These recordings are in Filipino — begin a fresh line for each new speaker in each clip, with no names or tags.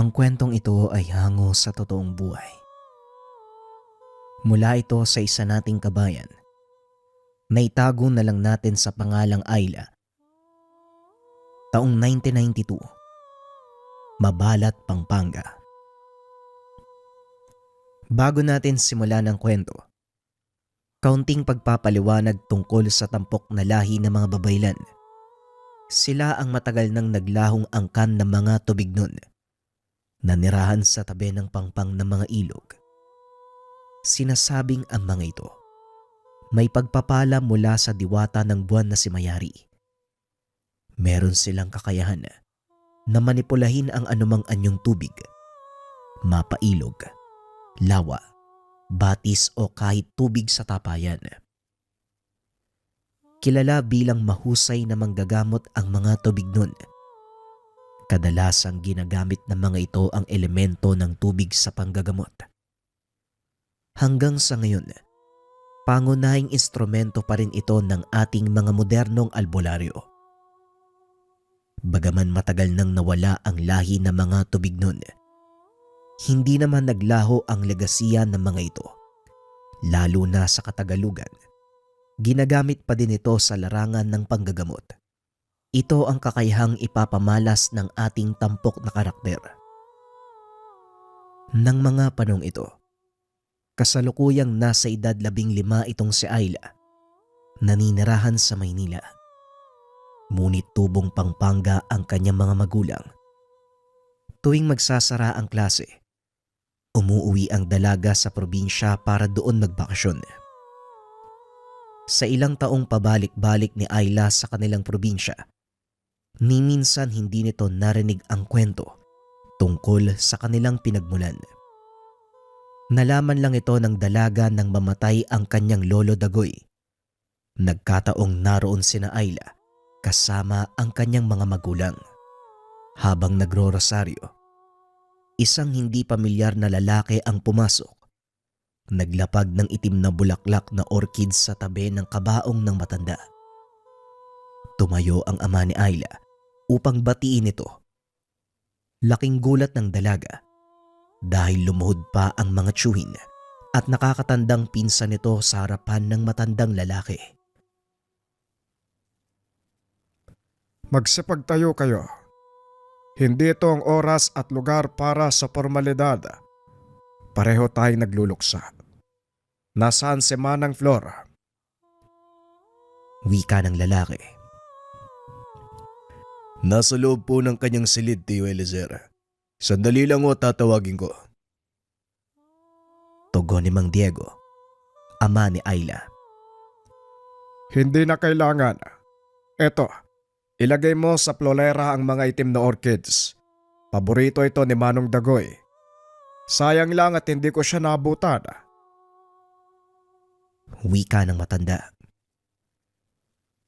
Ang kwentong ito ay hango sa totoong buhay. Mula ito sa isa nating kabayan na itago na lang natin sa pangalang Ayla. Taong 1992, Mabalat, Pampanga. Bago natin simulan ang kwento, kaunting pagpapaliwanag tungkol sa tampok na lahi ng mga babaylan. Sila ang matagal nang naglahong angkan ng mga tubig nun, nanirahan sa tabi ng pangpang ng mga ilog. Sinasabing ang mga ito may pagpapala mula sa diwata ng buwan na si Mayari. Meron silang kakayahan na manipulahin ang anumang anyong tubig, mapailog, lawa, batis o kahit tubig sa tapayan. Kilala bilang mahusay na manggagamot ang mga tubig nun. Kadalasang ginagamit ng mga ito ang elemento ng tubig sa panggagamot. Hanggang sa ngayon, pangunahing instrumento pa rin ito ng ating mga modernong albularyo. Bagaman matagal nang nawala ang lahi ng mga tubig nun, hindi naman naglaho ang legasiya ng mga ito. Lalo na sa Katagalugan, ginagamit pa din ito sa larangan ng panggagamot. Ito ang kakayahang ipapamalas ng ating tampok na karakter. Nang mga panong ito, kasalukuyang nasa edad 15 itong si Ayla, naninirahan sa Maynila. Ngunit tubong Pampanga ang kanyang mga magulang. Tuwing magsasara ang klase, umuuwi ang dalaga sa probinsya para doon magbakasyon. Sa ilang taong pabalik-balik ni Ayla sa kanilang probinsya, ni minsan hindi nito narinig ang kwento tungkol sa kanilang pinagmulan. Nalaman lang ito ng dalaga nang mamatay ang kanyang lolo Dagoy. Nagkataong naroon sina Ayla kasama ang kanyang mga magulang. Habang nagro-rosaryo, isang hindi pamilyar na lalaki ang pumasok. Naglapag ng itim na bulaklak na orchid sa tabi ng kabaong ng matanda. Tumayo ang ama ni Ayla upang batiin ito. Laking gulat ng dalaga dahil lumuhod pa ang mga tiyuhin at nakakatandang pinsan nito sa harapan ng matandang lalaki.
Magsipagtayo kayo. Hindi ito ang oras at lugar para sa formalidad. Pareho tayong nagluluksa. Nasaan si Manang Flor?
Wika ng lalaki.
Nasa loob po ng kanyang silid, Tio Eliezer. Sandali lang o tatawagin ko.
Tugon ni Mang Diego, ama ni Ayla.
Hindi na kailangan. Eto, ilagay mo sa plolera ang mga itim na orchids. Paborito ito ni Manong Dagoy. Sayang lang at hindi ko siya naabutan.
Wika ng matanda.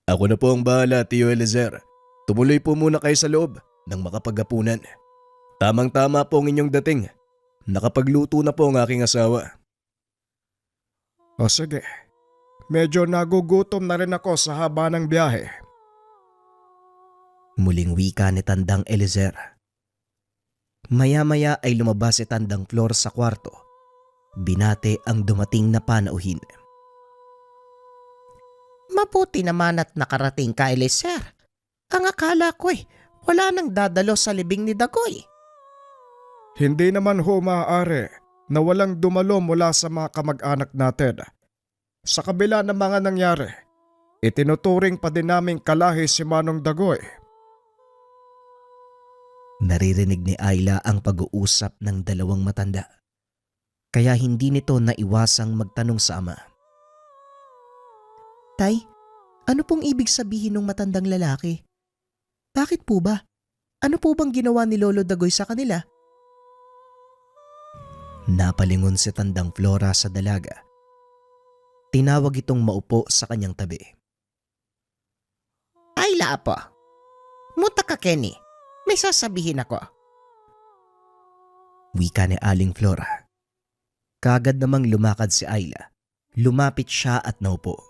Ako na po ang bahala, Tio Eliezer. Tumuloy po muna kayo sa loob nang makapaghapunan. Tamang-tama po ang inyong dating. Nakapagluto na po ang aking asawa.
O sige, medyo nagugutom na rin ako sa haba ng biyahe.
Muling wika ni Tandang Eliezer. Maya-maya ay lumabas si Tandang Flor sa kwarto. Binate ang dumating na panauhin.
Mabuti naman at nakarating ka, Eliezer. Ang akala ko'y wala nang dadalo sa libing ni Dagoy.
Hindi naman ho maaari na walang dumalo mula sa mga kamag-anak natin. Sa kabila ng mga nangyari, itinuturing pa din naming kalahi si Manong Dagoy.
Naririnig ni Ayla ang pag-uusap ng dalawang matanda. Kaya hindi nito naiwasang magtanong sa ama.
Tay, ano pong ibig sabihin ng matandang lalaki? Bakit po ba? Ano po bang ginawa ni Lolo Dagoy sa kanila?
Napalingon si Tandang Flora sa dalaga. Tinawag itong maupo sa kanyang tabi.
Ayla po. Muta ka, Kenny. May sasabihin ako.
Wika ni Aling Flora. Kagad namang lumakad si Ayla. Lumapit siya at naupo.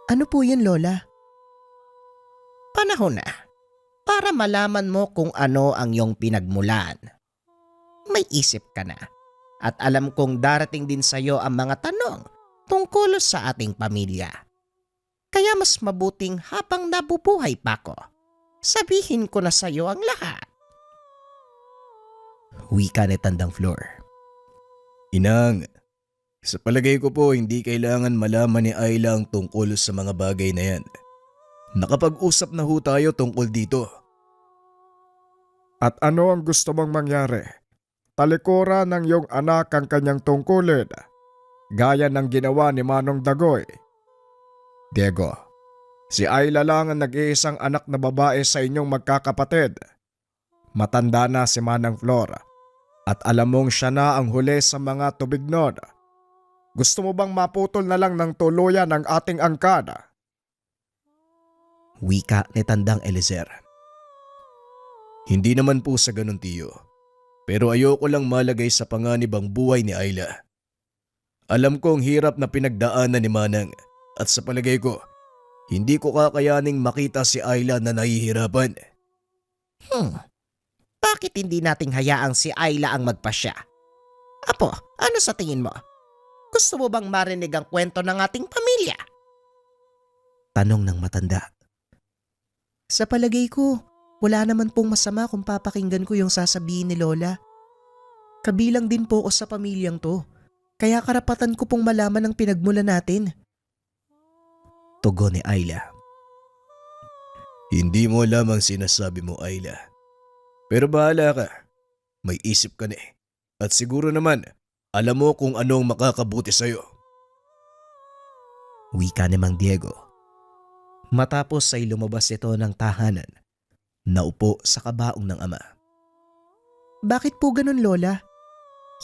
Ano po yun, Lola? Panahon na. para malaman mo kung ano ang iyong pinagmulan. May isip ka na at alam kong darating din sa iyo ang mga tanong tungkol sa ating pamilya. Kaya mas mabuting habang nabubuhay pa ko, sabihin ko na sa iyo ang lahat.
Wika ni Tandang Flor.
Inang, sa palagay ko po hindi kailangan malaman ni Ayla ang tungkol sa mga bagay na yan. Nakapag-usap na ho tayo tungkol dito.
At ano ang gusto mong mangyari? Talikuran ng iyong anak ang kanyang tungkulin, gaya ng ginawa ni Manong Dagoy. Diego, si Ayla lang ang nag-iisang anak na babae sa inyong magkakapatid. Matanda na si Manang Flor at alam mong siya na ang huli sa mga tubignon. Gusto mo bang maputol na lang ng tuluyan ang ating angkan?
Wika ni Tandang Eliezer.
Hindi naman po sa ganun, tiyo. Pero ayoko lang malagay sa panganib ang buhay ni Ayla. Alam ko ang hirap na pinagdaanan ni Manang at sa palagay ko, hindi ko kakayaning makita si Ayla na nahihirapan.
Bakit hindi nating hayaang si Ayla ang magpasya? Apo, ano sa tingin mo? Gusto mo bang marinig ang kwento ng ating pamilya?
Tanong ng matanda. Sa palagay ko, wala naman pong masama kung papakinggan ko yung sasabihin ni Lola. Kabilang din po ako sa pamilyang to, kaya karapatan ko pong malaman ang pinagmula natin. Tugon ni Ayla.
Hindi mo alam ang sinasabi mo, Ayla. Pero bahala ka. May isip ka na eh. At siguro naman, alam mo kung anong makakabuti sa'yo.
Wika ni Mang Diego. Matapos ay lumabas ito ng tahanan, naupo sa kabaong ng ama. Bakit po ganun, Lola?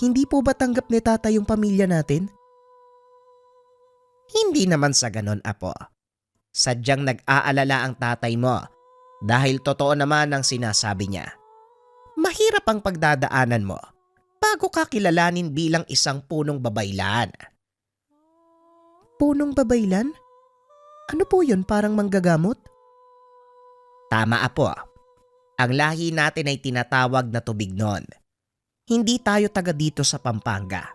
Hindi po ba tanggap ni Tata yung pamilya natin?
Hindi naman sa ganon, Apo. Sadyang nag-aalala ang tatay mo dahil totoo naman ang sinasabi niya. Mahirap ang pagdadaanan mo bago ka kilalanin bilang isang punong babaylan.
Punong babaylan? Ano po yun, parang manggagamot?
Tama, Apo. Ang lahi natin ay tinatawag na tubignon. Hindi tayo taga dito sa Pampanga.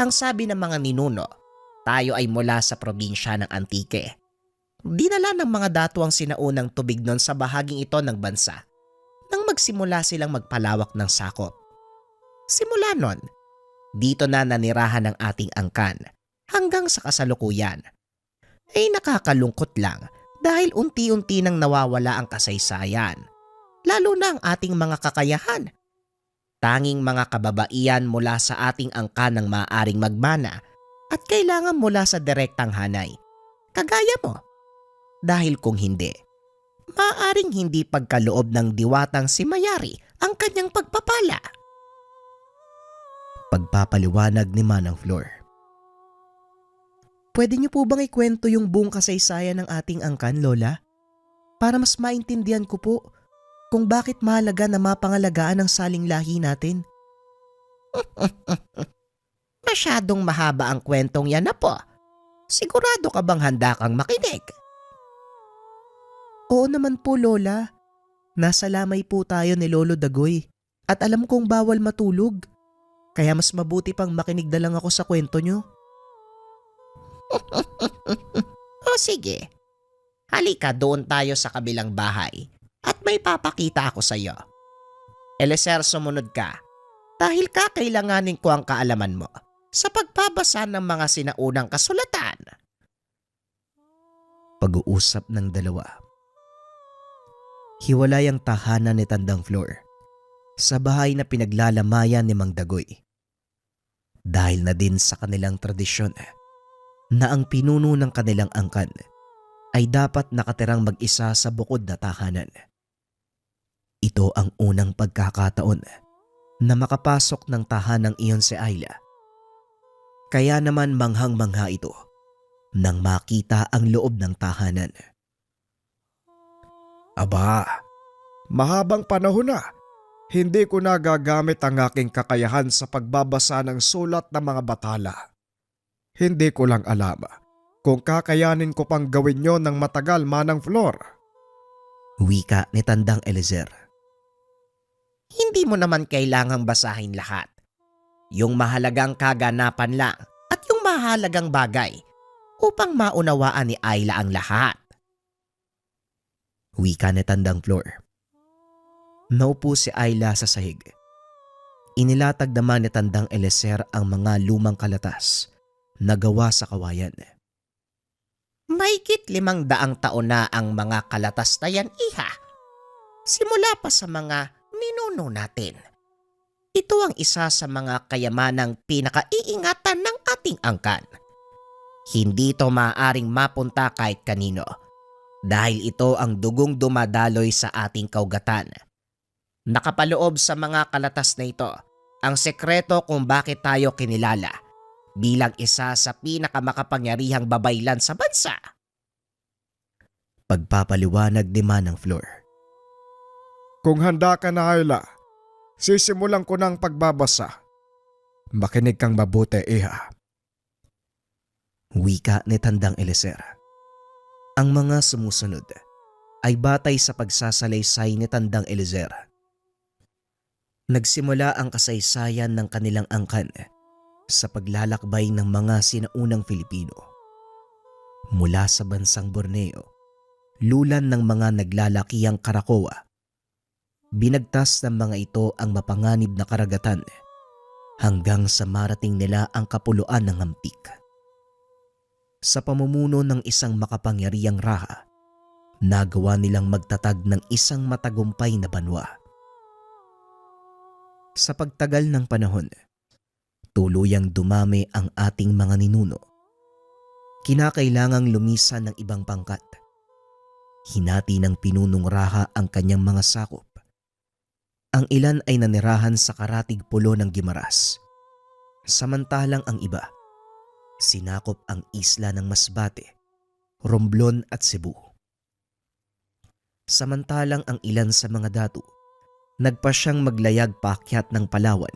Ang sabi ng mga ninuno, tayo ay mula sa probinsya ng Antique. Dinala ng mga dato ang sinaunang tubignon sa bahaging ito ng bansa nang magsimula silang magpalawak ng sakop. Simula nun, dito na nanirahan ang ating angkan hanggang sa kasalukuyan. Ay nakakalungkot lang dahil unti-unti nang nawawala ang kasaysayan, lalo na ang ating mga kakayahan. Tanging mga kababaihan mula sa ating angkan ang maaaring magmana at kailangan mula sa direktang hanay, kagaya mo. Dahil kung hindi, maaaring hindi pagkaloob ng diwatang si Mayari ang kanyang pagpapala.
Pagpapaliwanag ni Manang Flor. Pwede niyo po bang ikwento yung buong kasaysayan ng ating angkan, Lola? Para mas maintindihan ko po kung bakit mahalaga na mapangalagaan ang saling lahi natin.
Masyadong mahaba ang kwentong yan, Apo. Sigurado ka bang handa kang makinig?
Oo naman po, Lola. Nasa lamay po tayo ni Lolo Dagoy at alam kong bawal matulog. Kaya mas mabuti pang makinig na lang ako sa kwento nyo.
O sige, halika doon tayo sa kabilang bahay at may papakita ako sa iyo. Eliezer, sumunod ka dahil kakailanganin ko ang kaalaman mo sa pagbabasa ng mga sinaunang kasulatan.
Pag-uusap ng dalawa. Hiwalay ang tahanan ni Tandang Flor sa bahay na pinaglalamayan ni Mang Dagoy. Dahil na din sa kanilang tradisyon na ang pinuno ng kanilang angkan ay dapat nakatirang mag-isa sa bukod na tahanan. Ito ang unang pagkakataon na makapasok ng tahanang iyon si Ayla. Kaya naman manghang-mangha ito nang makita ang loob ng tahanan.
Aba, mahabang panahon na. Hindi ko na gagamit ang aking kakayahan sa pagbabasa ng sulat ng mga batala. Hindi ko lang alam kung kakayanin ko pang gawin yon ng matagal, Manang Flor.
Wika ni Tandang Eliezer.
Hindi mo naman kailangang basahin lahat. Yung mahalagang kaganapan lang at yung mahalagang bagay upang maunawaan ni Ayla ang lahat.
Wika ni Tandang Flor. Naupo si Ayla sa sahig. Inilatag naman ni Tandang Eliezer ang mga lumang kalatas na gawa sa kawayan.
Mahigit 500 taon na ang mga kalatas na yan, iha. Simula pa sa mga ninuno natin. Ito ang isa sa mga kayamanang pinakaiingatan ng ating angkan. Hindi ito maaaring mapunta kahit kanino dahil ito ang dugong dumadaloy sa ating kaugatan. Nakapaloob sa mga kalatas na ito ang sekreto kung bakit tayo kinilala bilang isa sa pinakamakapangyarihang babaylan sa bansa.
Pagpapaliwanag ni Manang Flor.
Kung handa ka na, Ayla, sisimulan ko ng pagbabasa. Makinig kang mabuti, iha.
Wika ni Tandang Eliezer. Ang mga sumusunod ay batay sa pagsasalaysay ni Tandang Eliezer. Nagsimula ang kasaysayan ng kanilang angkan sa paglalakbay ng mga sinaunang Filipino. Mula sa bansang Borneo, lulan ng mga naglalakihang Karakoa. Binagtas ng mga ito ang mapanganib na karagatan hanggang sa marating nila ang kapuluan ng Hampik. Sa pamumuno ng isang makapangyarihang raha, nagawa nilang magtatag ng isang matagumpay na banwa. Sa pagtagal ng panahon, tuluyang dumami ang ating mga ninuno. Kinakailangang lumisan ng ibang pangkat. Hinati ng pinunong raha ang kanyang mga sakop. Ang ilan ay nanirahan sa karatig pulo ng Guimaras. Samantalang ang iba, sinakop ang isla ng Masbate, Romblon at Cebu. Samantalang ang ilan sa mga datu, nagpasyang maglayag paakyat ng Palawan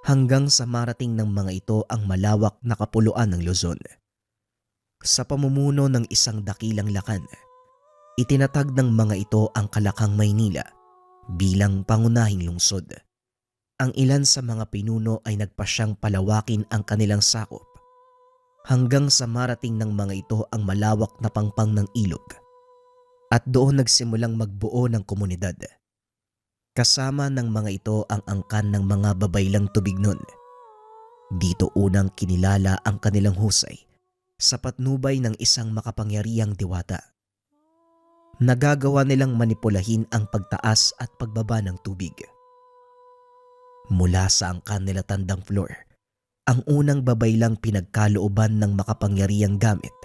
hanggang sa marating ng mga ito ang malawak na kapuluan ng Luzon. Sa pamumuno ng isang dakilang lakan, itinatag ng mga ito ang Kalakang Maynila bilang pangunahing lungsod. Ang ilan sa mga pinuno ay nagpasyang palawakin ang kanilang sakop hanggang sa marating ng mga ito ang malawak na pangpang ng ilog at doon nagsimulang magbuo ng komunidad. Kasama ng mga ito ang angkan ng mga babaylang Tubignon. Dito unang kinilala ang kanilang husay sa patnubay ng isang makapangyarihang diwata. Nagagawa nilang manipulahin ang pagtaas at pagbaba ng tubig. Mula sa angkan nila Tandang Flor, ang unang babaylang pinagkalooban ng makapangyarihang gamit.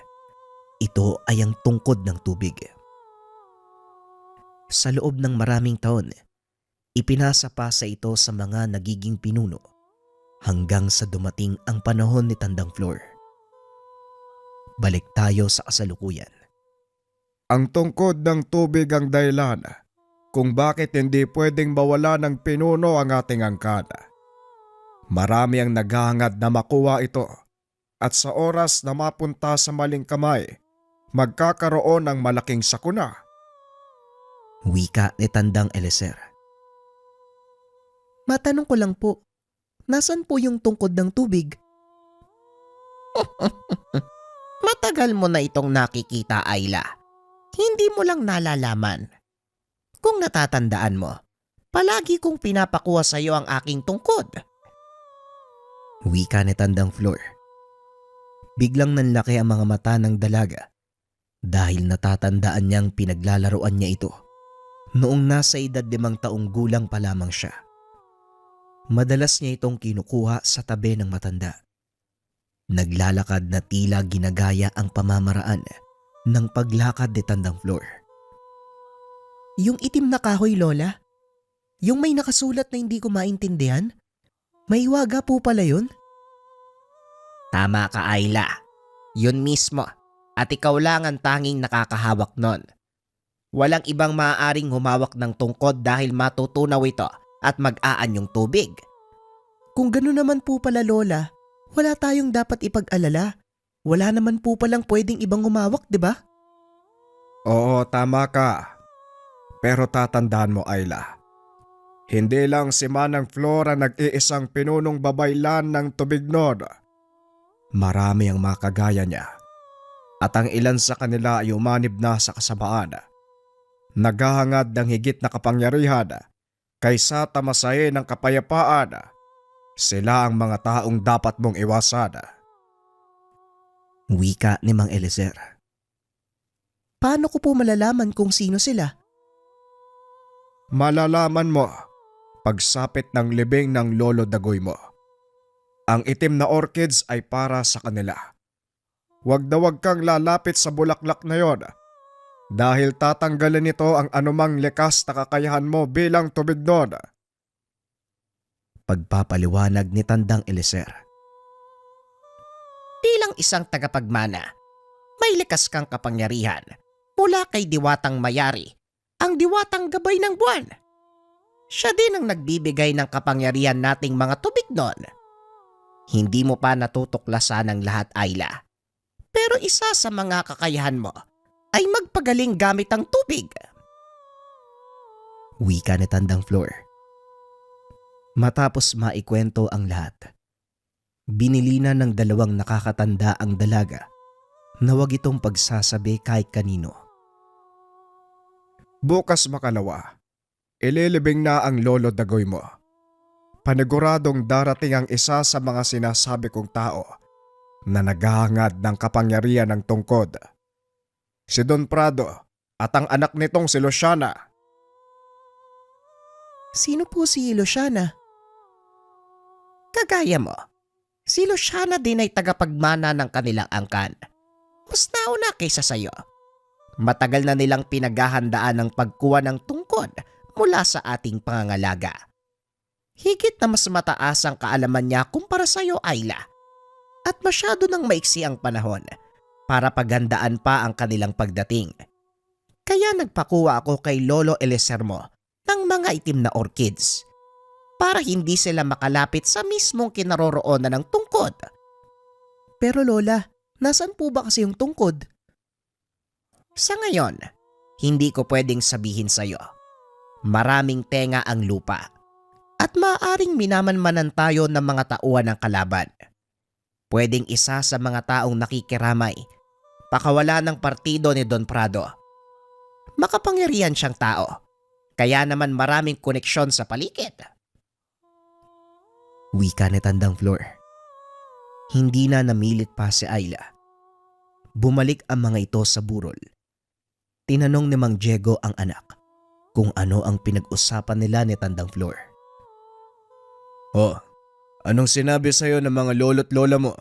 Ito ay ang tungkod ng tubig. Sa loob ng maraming taon, ipinasa pa sa ito sa mga nagiging pinuno hanggang sa dumating ang panahon ni Tandang Flor. Balik tayo sa kasalukuyan.
Ang tungkod ng tubig ang dahilan kung bakit hindi pwedeng mawala ng pinuno ang ating angkan. Marami ang naghahangad na makuha ito at sa oras na mapunta sa maling kamay, magkakaroon ng malaking sakuna.
Wika ni Tandang Eliezer. Matanong ko lang po, nasan po yung tungkod ng tubig?
Matagal mo na itong nakikita, Ayla. Hindi mo lang nalalaman. Kung natatandaan mo, palagi kong pinapakuha sa iyo ang aking tungkod.
Wika ni Tandang Flor. Biglang nanlaki ang mga mata ng dalaga dahil natatandaan niyang pinaglalaroan niya ito noong nasa edad 5 taong gulang pa lamang siya. Madalas niya itong kinukuha sa tabi ng matanda. Naglalakad na tila ginagaya ang pamamaraan ng paglakad ni Tandang Flor. Yung itim na kahoy, Lola? Yung may nakasulat na hindi ko maintindihan? May waga po pala yun?
Tama ka, Ayla. Yun mismo. At ikaw lang ang tanging nakakahawak nun. Walang ibang maaaring humawak ng tungkod dahil matutunaw ito at mag-aan yung tubig.
Kung gano'n naman po pala, Lola, wala tayong dapat ipag-alala. Wala naman po palang pwedeng ibang humawak, di ba?
Oo, tama ka. Pero tatandaan mo, Ayla, hindi lang si Manang Flora nag-iisang pinunong babaylan ng Tubignon. Marami ang makagaya niya. At ang ilan sa kanila ay umanib na sa kasamaan. Naghahangad ng higit na kapangyarihan kaysa tamasahin ng kapayapaan. Sila ang mga taong dapat mong iwasan.
Wika ni Mang Eliezer. Paano ko po malalaman kung sino sila?
Malalaman mo pagsapit ng libing ng lolo dagoy mo. Ang itim na orchids ay para sa kanila. Huwag na huwag kang lalapit sa bulaklak na yon dahil tatanggalin nito ang anumang likas na kakayahan mo bilang Tubignon.
Pagpapaliwanag ni Tandang Eliezer.
Bilang isang tagapagmana, may likas kang kapangyarihan mula kay Diwatang Mayari, ang Diwatang Gabay ng Buwan. Siya din ang nagbibigay ng kapangyarihan nating mga Tubignon. Hindi mo pa natutuklasan ang lahat, Ayla. Pero isa sa mga kakayahan mo ay magpagaling gamit ang tubig.
Wika ni Tandang Flor. Matapos maikwento ang lahat, binilinan ng dalawang nakakatanda ang dalaga na huwag itong pagsasabi kahit kanino.
Bukas makalawa, ililibing na ang lolo dagoy mo. Paniguradong darating ang isa sa mga sinasabi kong tao na naghahangad ng kapangyarihan ng tungkod. Si Don Prado at ang anak nitong si Luciana.
Sino po si Luciana? Kagaya mo, si Luciana din ay tagapagmana ng kanilang angkan. Mas nauna kaysa sayo. Matagal na nilang pinaghahandaan ang pagkuha ng tungkod mula sa ating pangangalaga. Higit na mas mataas ang kaalaman niya kumpara sa'yo, Ayla. At masyado nang maiksi ang panahon para paghandaan pa ang kanilang pagdating. Kaya nagpakuha ako kay Lolo Eliezer mo ng mga itim na orchids para hindi sila makalapit sa mismong kinaroroonan ng tungkod.
Pero Lola, nasan po ba kasi yung tungkod?
Sa ngayon, hindi ko pwedeng sabihin sa'yo. Maraming tenga ang lupa at maaaring minamanmanan tayo ng mga tauhan ng kalaban. Pwedeng isa sa mga taong nakikiramay, pakawala ng partido ni Don Prado. Makapangyarihan siyang tao, kaya naman maraming koneksyon sa paligid.
Wika ni Tandang Flor. Hindi na namilit pa si Ayla. Bumalik ang mga ito sa burol. Tinanong ni Mang Diego ang anak kung ano ang pinag-usapan nila ni Tandang Flor.
Oh, anong sinabi sa'yo ng mga lolo't lola mo?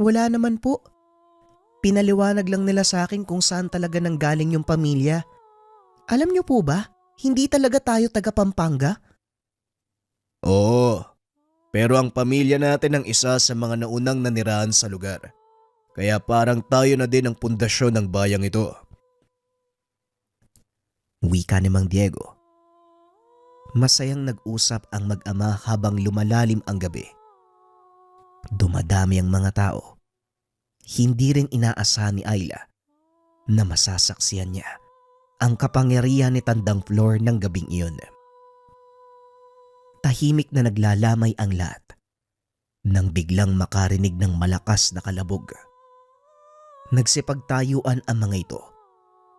Wala naman po. Pinaliwanag lang nila sa akin kung saan talaga nanggaling yung pamilya. Alam niyo po ba, hindi talaga tayo taga Pampanga?
Oo, pero ang pamilya natin ang isa sa mga naunang nanirahan sa lugar. Kaya parang tayo na din ang pundasyon ng bayang ito.
Wika ni Mang Diego. Masayang nag-usap ang mag-ama habang lumalalim ang gabi. Dumadami ang mga tao. Hindi rin inaasahan ni Ayla na masasaksiyan niya ang kapangyarihan ni Tandang Flor ng gabing iyon. Tahimik na naglalamay ang lahat nang biglang makarinig ng malakas na kalabog. Nagsipagtayuan ang mga ito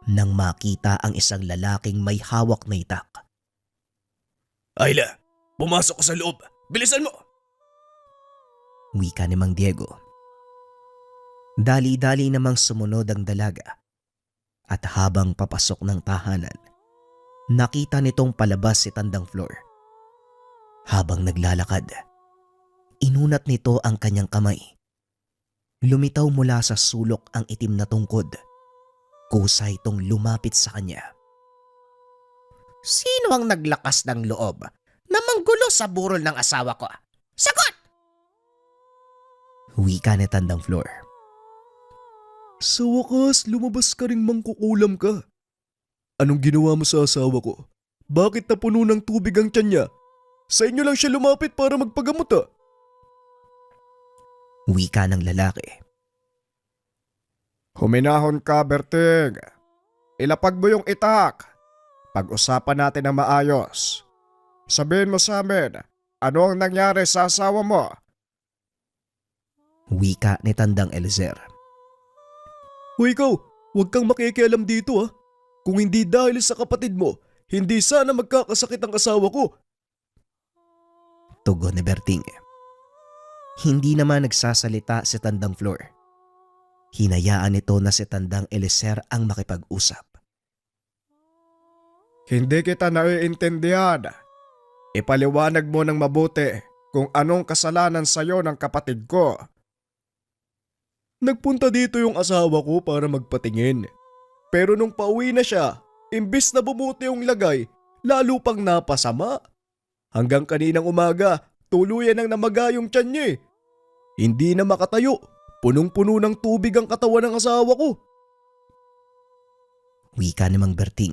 nang makita ang isang lalaking may hawak na itak.
Ayla, pumasok ka sa loob. Bilisan mo!
Wika ni Mang Diego. Dali-dali namang sumunod ang dalaga at habang papasok ng tahanan, nakita nitong palabas si Tandang Flor. Habang naglalakad, inunat nito ang kanyang kamay. Lumitaw mula sa sulok ang itim na tungkod. Kusa itong lumapit sa kanya.
Sino ang naglakas ng loob na manggulo sa burol ng asawa ko? Sagot!
Wika ni Tandang Flor.
Sa wakas, lumabas ka ring mangkukulam ka. Anong ginawa mo sa asawa ko? Bakit napuno ng tubig ang tiyan niya? Sa inyo lang siya lumapit para magpagamot ah.
Wika ng lalaki.
Huminahon ka, Berting. ilapag mo yung itak. Pag-usapan natin ng maayos. Sabihin mo sa amin, ano ang nangyari sa asawa mo?
Wika ni Tandang Eliezer.
O ikaw, huwag kang makikialam dito ha. Kung hindi dahil sa kapatid mo, hindi sana magkakasakit ang asawa ko.
Tugon ni Berting. Hindi naman nagsasalita si Tandang Flor. Hinayaan nito na si Tandang Eliezer ang makipag-usap.
Hindi kita naiintindihan. Ipaliwanag mo ng mabuti kung anong kasalanan sa'yo ng kapatid ko.
Nagpunta dito yung asawa ko para magpatingin. Pero nung pauwi na siya, imbis na bumuti yung lagay, lalo pang napasama. Hanggang kaninang umaga, tuluyan ang namaga yung tiyan niya eh. Hindi na makatayo, punong-puno ng tubig ang katawan ng asawa ko.
Wika ni Mang Berting.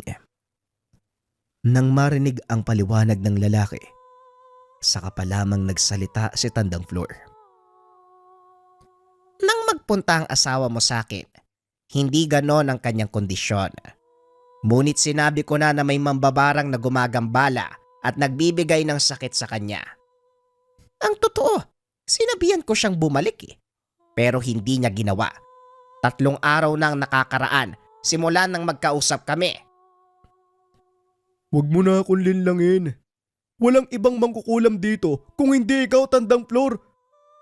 Nang marinig ang paliwanag ng lalaki, saka pa lamang nagsalita si Tandang Flor.
Nang magpunta ang asawa mo sa akin, hindi ganon ang kanyang kondisyon. Ngunit sinabi ko na may mambabarang na gumagambala at nagbibigay ng sakit sa kanya. Ang totoo, sinabihan ko siyang bumalik pero hindi niya ginawa. 3 araw nang nakakaraan simula nang magkausap kami.
Huwag mo na akong linlangin. Walang ibang mangkukulam dito kung hindi ikaw, Tandang Flor.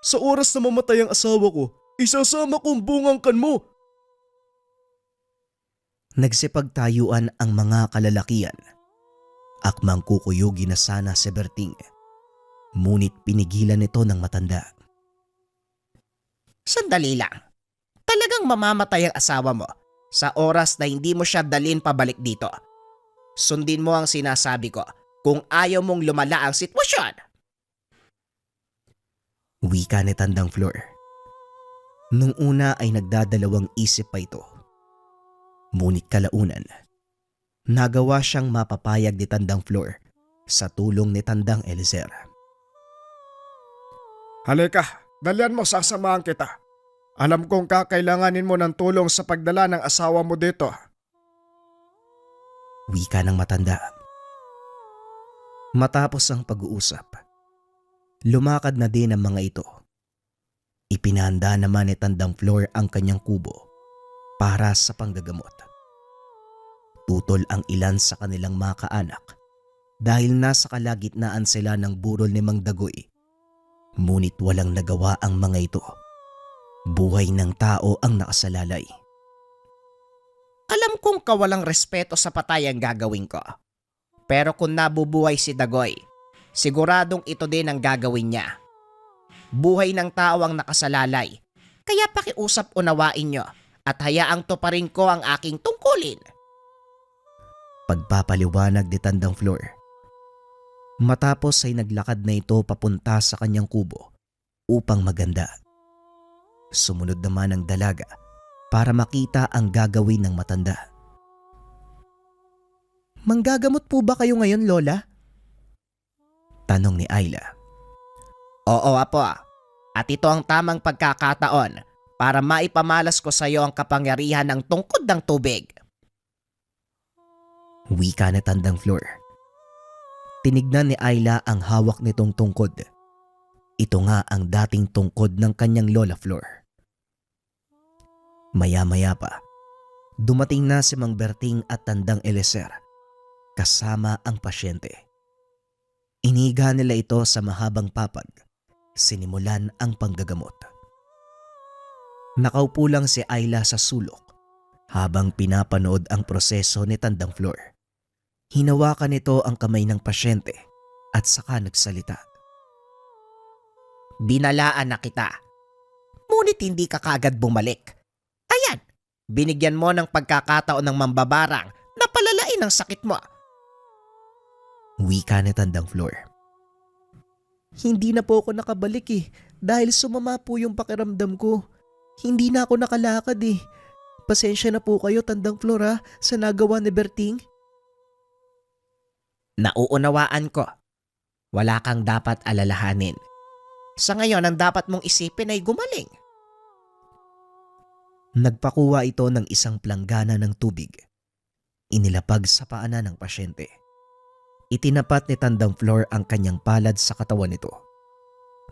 Sa oras na mamatay ang asawa ko, isasama kong bungangkan mo.
Nagsipagtayuan ang mga kalalakian. Akmang kukuyugi na sana si Berting. Ngunit pinigilan nito ng matanda.
Sandali lang. Talagang mamamatay ang asawa mo sa oras na hindi mo siya dalhin pabalik dito. Sundin mo ang sinasabi ko kung ayaw mong lumala ang sitwasyon.
Wika ni Tandang Flor. Nung una ay nagdadalawang isip pa ito. Ngunit kalaunan, nagawa siyang mapapayag ni Tandang Flor sa tulong ni Tandang Eliezer.
Halika, dalian mo, sasamahan kita. Alam kong kakailanganin mo ng tulong sa pagdala ng asawa mo dito.
Wika ng matanda. Matapos ang pag-uusap, lumakad na din ang mga ito. Ipinahanda naman ni Tandang Flor ang kanyang kubo para sa panggagamot. Tutol ang ilan sa kanilang mga kaanak dahil nasa kalagitnaan sila ng burol ni Mang Dagoy. Ngunit walang nagawa ang mga ito. Buhay ng tao ang nakasalalay.
Alam kong kawalang respeto sa patay ang gagawin ko. Pero kung nabubuhay si Dagoy, siguradong ito din ang gagawin niya. Buhay ng tao ang nakasalalay, kaya pakiusap unawain niyo at hayaang tuparin ko ang aking tungkulin.
Pagpapaliwanag ni Tandang Flor. Matapos ay naglakad na ito papunta sa kanyang kubo upang maganda. Sumunod naman ang dalaga para makita ang gagawin ng matanda. Manggagamot po ba kayo ngayon, Lola? Tanong ni Ayla.
Oo, apo. At ito ang tamang pagkakataon para maipamalas ko sa iyo ang kapangyarihan ng tungkod ng tubig.
Wika na Tandang Flor. Tinignan ni Ayla ang hawak nitong tungkod. Ito nga ang dating tungkod ng kanyang Lola Flor. Maya-maya pa, dumating na si Mang Berting at Tandang Eliezer kasama ang pasyente. Iniga nila ito sa mahabang papag. Sinimulan ang panggagamot. Nakaupo lang si Ayla sa sulok habang pinapanood ang proseso ni Tandang Flor. Hinawakan nito ang kamay ng pasyente at saka nagsalita.
Binalaan na kita. Ngunit hindi ka kaagad bumalik. Ayan, binigyan mo ng pagkakataon ng mambabarang na palalain ang sakit mo.
Wika ni Tandang Flor. Hindi na po ako nakabalik dahil sumama po yung pakiramdam ko. Hindi na ako nakalakad Pasensya na po kayo, Tandang Flor, sa nagawa ni Berting.
Nauunawaan ko. Wala kang dapat alalahanin. Sa ngayon, ang dapat mong isipin ay gumaling.
Nagpakuha ito ng isang planggana ng tubig inilapag sa paanan ng pasyente. Itinapat ni Tandang Flor ang kanyang palad sa katawan nito.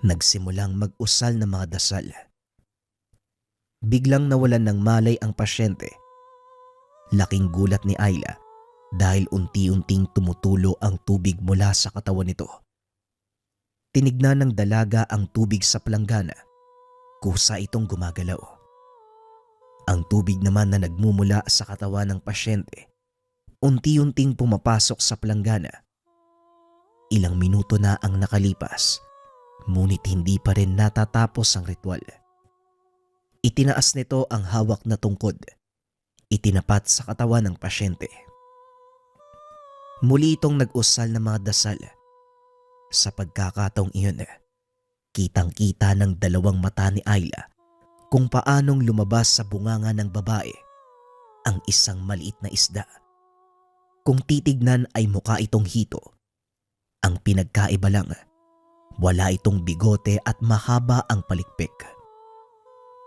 Nagsimulang mag-usal ng mga dasal. Biglang nawalan ng malay ang pasyente. Laking gulat ni Ayla dahil unti-unting tumutulo ang tubig mula sa katawan nito. Tinignan ng dalaga ang tubig sa planggana. Kusa itong gumagalaw. Ang tubig naman na nagmumula sa katawan ng pasyente, unti-unting pumapasok sa planggana. Ilang minuto na ang nakalipas, ngunit hindi pa rin natatapos ang ritual. Itinaas nito ang hawak na tungkod. Itinapat sa katawan ng pasyente. Muli itong nag-usal ng mga dasal. Sa pagkakataong iyon, kitang-kita ng dalawang mata ni Ayla kung paanong lumabas sa bunganga ng babae ang isang maliit na isda. Kung titignan ay mukha itong hito. Ang pinagkaiba lang, wala itong bigote at mahaba ang palikpik.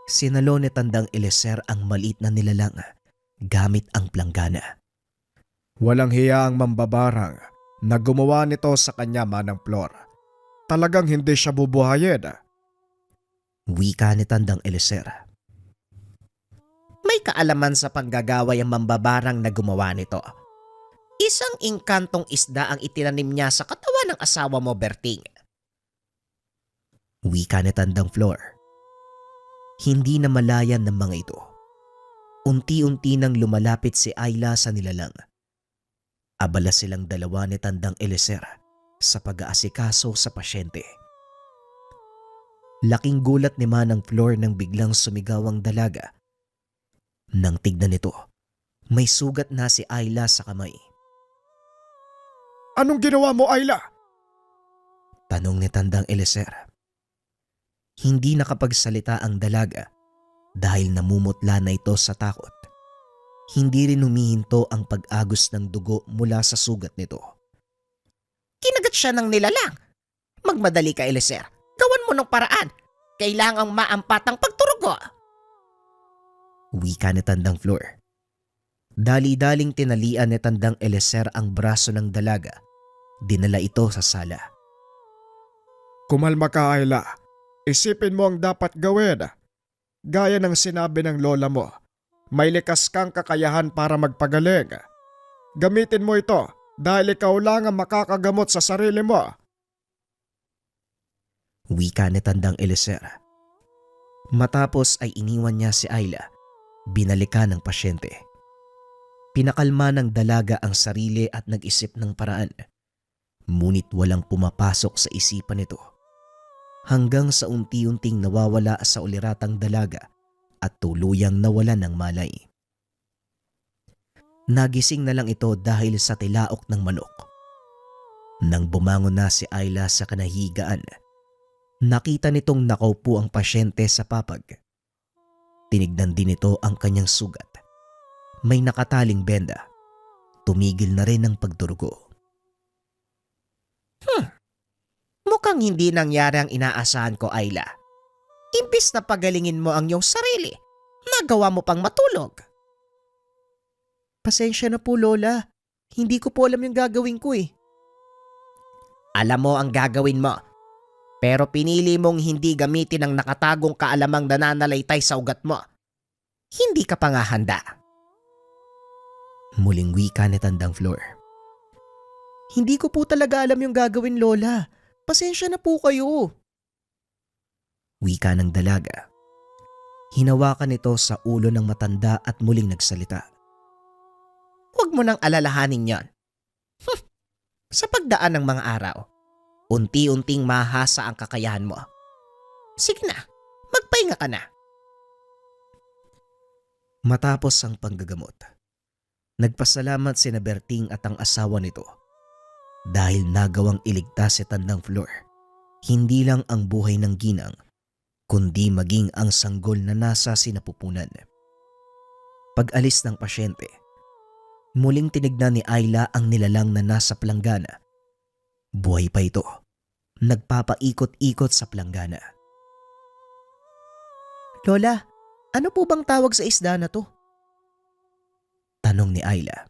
Sinalo ni Tandang Eliezer ang maliit na nilalang gamit ang planggana.
Walang hiya ang mambabarang na gumawa nito sa kanya, Manang Flor. Talagang hindi siya bubuhayin.
Wika ni Tandang Eliezer.
May kaalaman sa panggagaway ang mambabarang na gumawa nito. Isang engkantong isda ang itinanim niya sa katawan ng asawa mo, Berting.
Wika ni Tandang Flor. Hindi na malayan ng mga ito. Unti-unti nang lumalapit si Ayla sa nilalang. Abala silang dalawa ni Tandang Eliezer sa pag-aasikaso sa pasyente. Laking gulat ni Manang Flor nang biglang sumigaw ang dalaga. Nang tignan nito, may sugat na si Ayla sa kamay.
Anong ginawa mo, Ayla?
Tanong ni Tandang Eliezer. Hindi nakapagsalita ang dalaga dahil namumutla na ito sa takot. Hindi rin humihinto ang pag-agos ng dugo mula sa sugat nito.
Kinagat siya ng nilalang. Magmadali ka, Eliezer. Gawan mo ng paraan. Kailangang maampat ang pagturugo.
Wika ni Tandang Flor. Dali-daling tinalian ni Tandang Eliezer ang braso ng dalaga. Dinala ito sa sala.
Kumalma ka, Ayla. Isipin mo ang dapat gawin. Gaya ng sinabi ng lola mo, may likas kang kakayahan para magpagaling. Gamitin mo ito dahil ikaw lang ang makakagamot sa sarili mo.
Wika ni Tandang Eliezer. Matapos ay iniwan niya si Ayla. Binalikan ng pasyente. Pinakalma ng dalaga ang sarili at nag-isip ng paraan. Ngunit walang pumapasok sa isipan nito. Hanggang sa unti-unting nawawala sa uliratang dalaga at tuluyang nawalan ng malay. Nagising na lang ito dahil sa tilaok ng manok. Nang bumangon na si Ayla sa kanahigaan, nakita nitong nakaupo ang pasyente sa papag. Tinignan din ito ang kanyang sugat. May nakataling benda. Tumigil na rin ang pagdurugo.
Mukhang hindi nangyari ang inaasahan ko, Ayla. Imbis na pagalingin mo ang iyong sarili, nagawa mo pang matulog.
Pasensya na po, Lola. Hindi ko po alam yung gagawin ko eh.
Alam mo ang gagawin mo. Pero pinili mong hindi gamitin ang nakatagong kaalamang nananalaytay sa ugat mo. Hindi ka pa nga handa.
Muling wika ni Tandang Flor. Hindi ko po talaga alam yung gagawin, Lola. Pasensya na po kayo. Wika ng dalaga. Hinawakan ito sa ulo ng matanda at muling nagsalita.
Huwag mo nang alalahanin yon. Sa pagdaan ng mga araw, unti-unting mahasa ang kakayahan mo. Sige na, magpahinga ka na.
Matapos ang panggagamot, nagpasalamat sina Berting at ang asawa nito dahil nagawang iligtas si Tandang Flor hindi lang ang buhay ng ginang kundi maging ang sanggol na nasa sinapupunan. Pag-alis ng pasyente, muling tinignan ni Ayla ang nilalang na nasa planggana. Buhay pa ito, nagpapaikot-ikot sa planggana. Lola, ano po bang tawag sa isda na to? Tanong ni Ayla.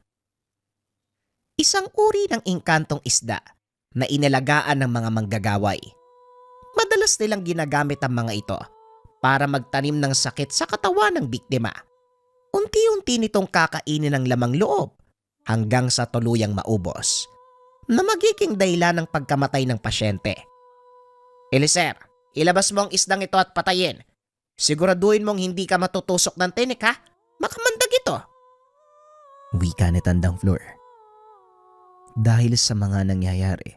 Isang uri ng engkantong isda na inalagaan ng mga manggagaway. Madalas nilang ginagamit ang mga ito para magtanim ng sakit sa katawan ng biktima. Unti-unti nitong kakainin ng lamang loob hanggang sa tuluyang maubos na magiging dahilan ng pagkamatay ng pasyente. Eliser, ilabas mo ang isdang ito at patayin. Siguraduhin mong hindi ka matutusok ng tinik ha. Makamandag ito.
Wika ni Tandang Flor. Dahil sa mga nangyayari,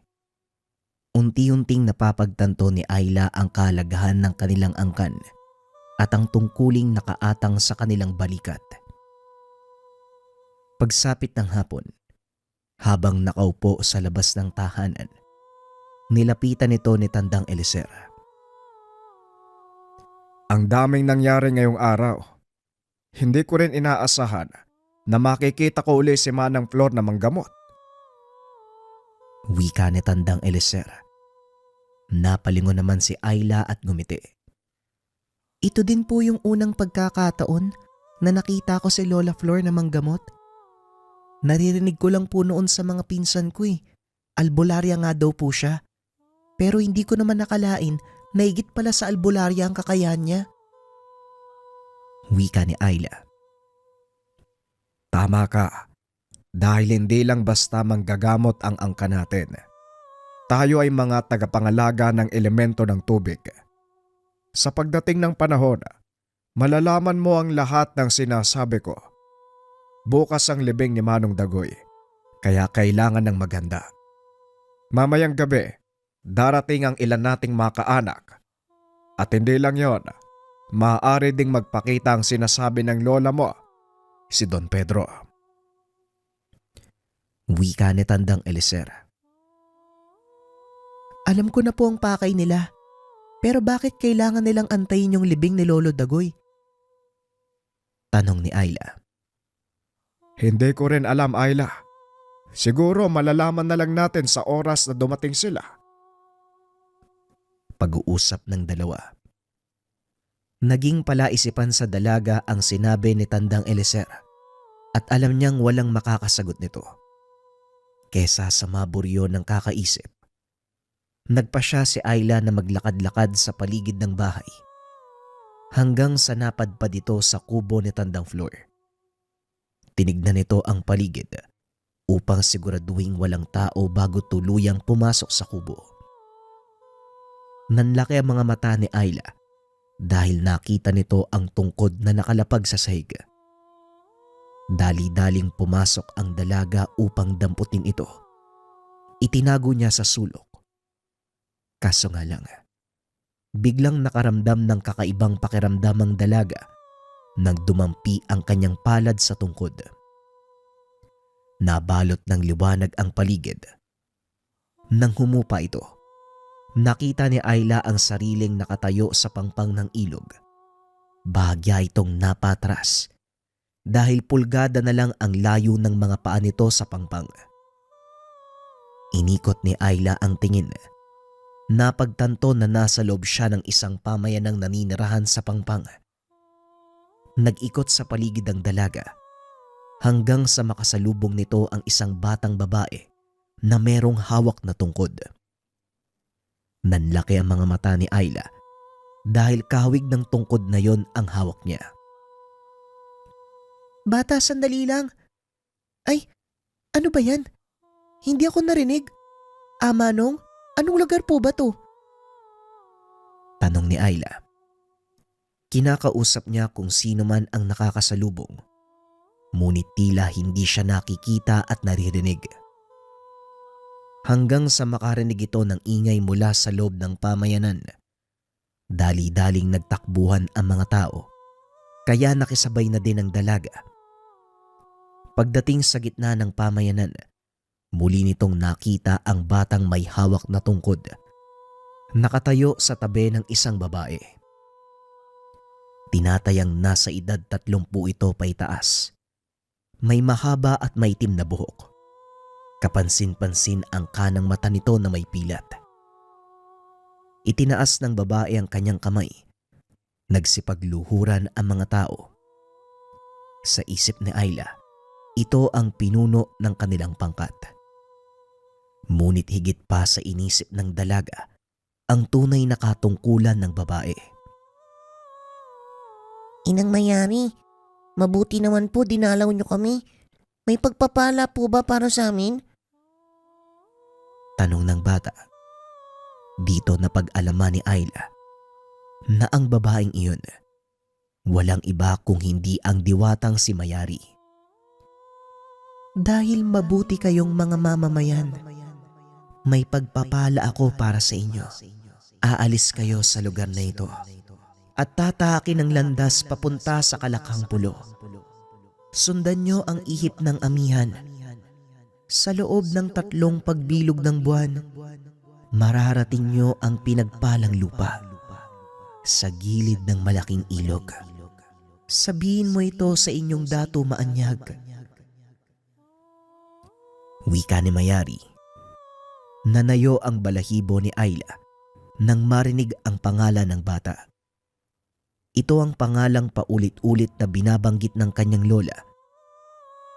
unti-unting napapagtanto ni Ayla ang kalagahan ng kanilang angkan at ang tungkuling nakaatang sa kanilang balikat. Pagsapit ng hapon, habang nakaupo sa labas ng tahanan, nilapitan ito ni Tandang Eliser.
Ang daming nangyari ngayong araw. Hindi ko rin inaasahan na makikita ko uli si Manang Flor na manggamot.
Wika ni Tandang Eliser. Napalingon naman si Ayla at ngumiti. Ito din po yung unang pagkakataon na nakita ko si Lola Flor na manggamot. Naririnig ko lang po noon sa mga pinsan ko eh. Albularya nga daw po siya. Pero hindi ko naman nakalain na higit pala sa albularya ang kakayahan niya. Wika ni Ayla.
Tama ka. Dahil hindi lang basta manggagamot ang angka natin. Tayo ay mga tagapangalaga ng elemento ng tubig. Sa pagdating ng panahon, malalaman mo ang lahat ng sinasabi ko. Bukas ang libing ni Manong Dagoy, kaya kailangan ng maganda. Mamayang gabi, darating ang ilan nating mga kaanak. At hindi lang yon, maaari ding magpakita ang sinasabi ng lola mo, si Don Pedro.
Wika ni Tandang Eliser. Alam ko na po ang pakay nila. Pero bakit kailangan nilang antayin yung libing ni Lolo Dagoy? Tanong ni Ayla.
Hindi ko rin alam, Ayla. Siguro malalaman na lang natin sa oras na dumating sila.
Pag-uusap ng dalawa. Naging palaisipan sa dalaga ang sinabi ni Tandang Eliser at alam niyang walang makakasagot nito. Kesa sa maburyo ng kakaisip, nagpa siya si Ayla na maglakad-lakad sa paligid ng bahay hanggang sa napadpad ito sa kubo ni Tandang Flor. Tinignan nito ang paligid upang siguraduhin walang tao bago tuluyang pumasok sa kubo. Nanlaki ang mga mata ni Ayla dahil nakita nito ang tungkod na nakalapag sa sahig. Dali-daling pumasok ang dalaga upang damputin ito. Itinago niya sa sulok. Kaso nga lang, biglang nakaramdam ng kakaibang pakiramdam ang dalaga nang dumampi ang kanyang palad sa tungkod. Nabalot ng liwanag ang paligid. Nang humupa ito, nakita ni Ayla ang sariling nakatayo sa pangpang ng ilog. Bahagya itong napatras dahil pulgada na lang ang layo ng mga paa nito sa pangpang. Inikot ni Ayla ang tingin. Napagtanto na nasa loob siya ng isang pamayanang naninirahan sa pangpang. Nag-ikot sa paligid ang dalaga hanggang sa makasalubong nito ang isang batang babae na merong hawak na tungkod. Nanlaki ang mga mata ni Ayla dahil kahawig ng tungkod na yon ang hawak niya. Bata, sandali lang. Ay, ano ba yan? Hindi ako narinig. Manong, anong lugar po ba to? Tanong ni Ayla. Kinakausap niya kung sino man ang nakakasalubong. Ngunit tila hindi siya nakikita at naririnig. Hanggang sa makarinig ito ng ingay mula sa loob ng pamayanan. Dali-daling nagtakbuhan ang mga tao, kaya nakisabay na din ang dalaga. Pagdating sa gitna ng pamayanan, muli nitong nakita ang batang may hawak na tungkod. Nakatayo sa tabi ng isang babae. Tinatayang nasa edad 30 ito paitaas. May mahaba at maitim na buhok. Kapansin-pansin ang kanang mata nito na may pilat. Itinaas ng babae ang kanyang kamay. Nagsipagluhuran ang mga tao. Sa isip ni Ayla, ito ang pinuno ng kanilang pangkat. Ngunit higit pa sa inisip ng dalaga ang tunay na katungkulan ng babae.
Inang Mayari, mabuti naman po dinalaw niyo kami. May pagpapala po ba para sa amin?
Tanong ng bata. Dito napag-alaman ni Ayla na ang babaeng iyon walang iba kung hindi ang diwatang si Mayari. Dahil mabuti kayong mga mamamayan, may pagpapala ako para sa inyo. Aalis kayo sa lugar na ito at tatahakin ng landas papunta sa Kalakhang Pulo. Sundan nyo ang ihip ng amihan. Sa loob ng 3 pagbilog ng buwan, mararating nyo ang pinagpalang lupa sa gilid ng malaking ilog. Sabihin mo ito sa inyong dato maanyag. Wika ni Mayari. Nanayo ang balahibo ni Ayla nang marinig ang pangalan ng bata. Ito ang pangalang paulit-ulit na binabanggit ng kanyang lola,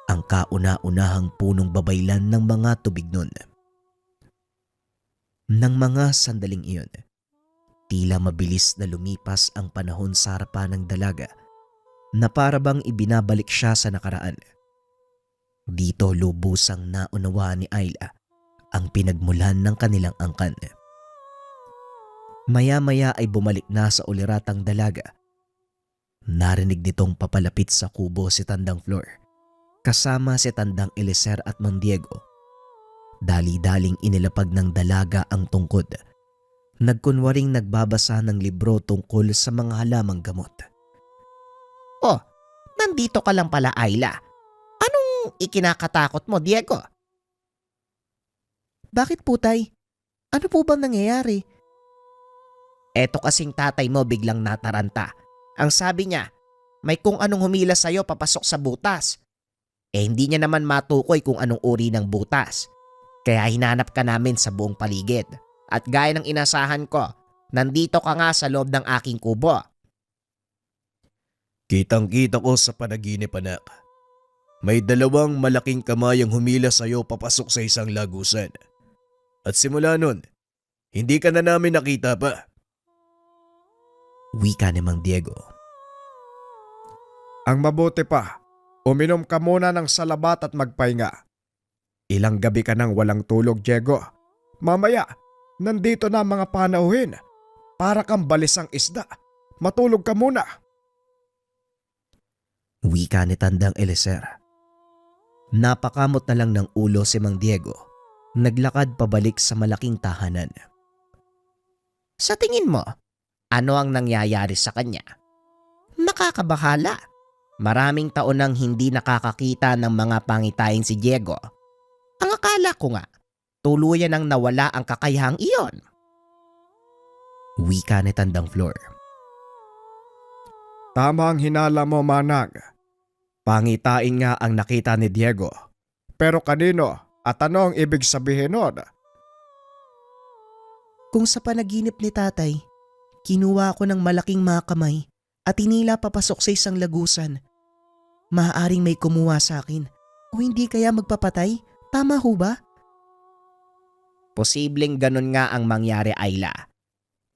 ang kauna-unahang punong babaylan ng mga Tubignon. Nang mga sandaling iyon, tila mabilis na lumipas ang panahon sa harapan ng dalaga na parabang ibinabalik siya sa nakaraan. Dito lubusang naunawaan ni Ayla ang pinagmulan ng kanilang angkan. Maya-maya ay bumalik na sa uliratang dalaga. Narinig nitong papalapit sa kubo si Tandang Flor, kasama si Tandang Eliezer at Mang Diego. Dali-daling inilapag ng dalaga ang tungkod. Nagkunwaring nagbabasa ng libro tungkol sa mga halamang gamot.
Oh, nandito ka lang pala, Ayla. Anong ikinakatakot mo, Diego?
Bakit po, tay? Ano po bang nangyayari?
Eto kasing tatay mo biglang nataranta. Ang sabi niya, may kung anong humila sa'yo papasok sa butas. Hindi niya naman matukoy kung anong uri ng butas. Kaya hinanap ka namin sa buong paligid. At gaya ng inasahan ko, nandito ka nga sa loob ng aking kubo.
Kitang-kita ko sa panaginip, anak. May 2 malaking kamay ang humila sa'yo papasok sa isang lagusan. At simula nun, hindi ka na namin nakita pa.
Wika ni Mang Diego.
Ang mabuti pa, uminom ka muna ng salabat at magpahinga. Ilang gabi ka nang walang tulog, Diego. Mamaya, nandito na ang mga panauhin. Para kang balisang isda. Matulog ka muna.
Wika ni Tandang Eliezer. Napakamot na lang ng ulo si Mang Diego. Naglakad pabalik sa malaking tahanan.
Sa tingin mo, ano ang nangyayari sa kanya? Nakakabahala. Maraming taon nang hindi nakakakita ng mga pangitaing si Diego. Ang akala ko nga, tuluyan nang nawala ang kakayahang iyon.
Wika ni Tandang Flor.
Tama ang hinala mo, Manang. Pangitain nga ang nakita ni Diego. Pero kanino at ano ang ibig sabihin nun?
Kung sa panaginip ni tatay, kinuha ko ng malaking mga kamay at tinila papasok sa isang lagusan. Maaaring may kumuha sa akin o hindi kaya magpapatay? Tama ho ba?
Posibleng ganun nga ang mangyari, Ayla.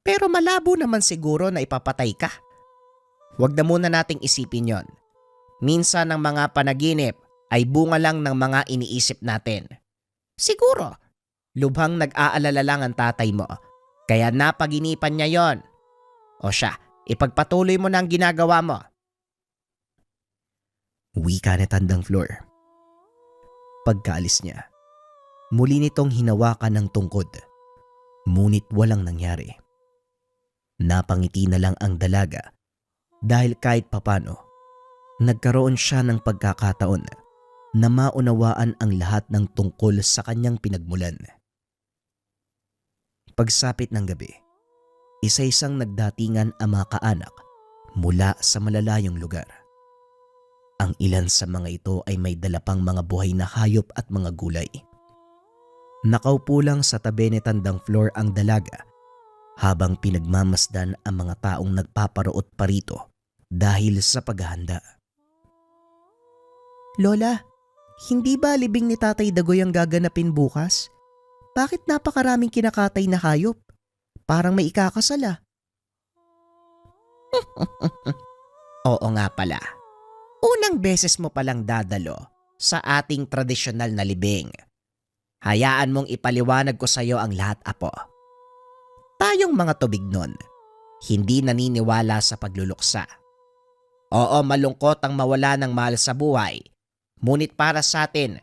Pero malabo naman siguro na ipapatay ka. Huwag na muna nating isipin yon. Minsan ang mga panaginip ay bunga lang ng mga iniisip natin. Siguro, lubhang nag-aalala lang ang tatay mo, kaya napaginipan niya yon. O siya, ipagpatuloy mo na ang ginagawa mo.
Wika ni Tandang Flor. Pagkaalis niya, muli nitong hinawakan ng tungkod, ngunit walang nangyari. Napangiti na lang ang dalaga dahil kahit papano, nagkaroon siya ng pagkakataon na maunawaan ang lahat ng tungkol sa kanyang pinagmulan. Pagsapit ng gabi, isa-isang nagdatingan ang mga kaanak mula sa malalayong lugar. Ang ilan sa mga ito ay may dala pang mga buhay na hayop at mga gulay. Nakaupo lang sa tabi ni Tandang Flor ang dalaga habang pinagmamasdan ang mga taong nagpaparoot parito dahil sa paghahanda. Lola, Hindi ba libing ni Tatay Dagoy ang gaganapin bukas? Bakit napakaraming kinakatay na hayop? Parang may ikakasala.
Oo nga pala. Unang beses mo palang dadalo sa ating tradisyonal na libing. Hayaan mong ipaliwanag ko sa iyo ang lahat, apo. Tayong mga tubignon, hindi naniniwala sa pagluluksa. Oo, malungkot ang mawala ng mahal sa buhay. Ngunit para sa atin,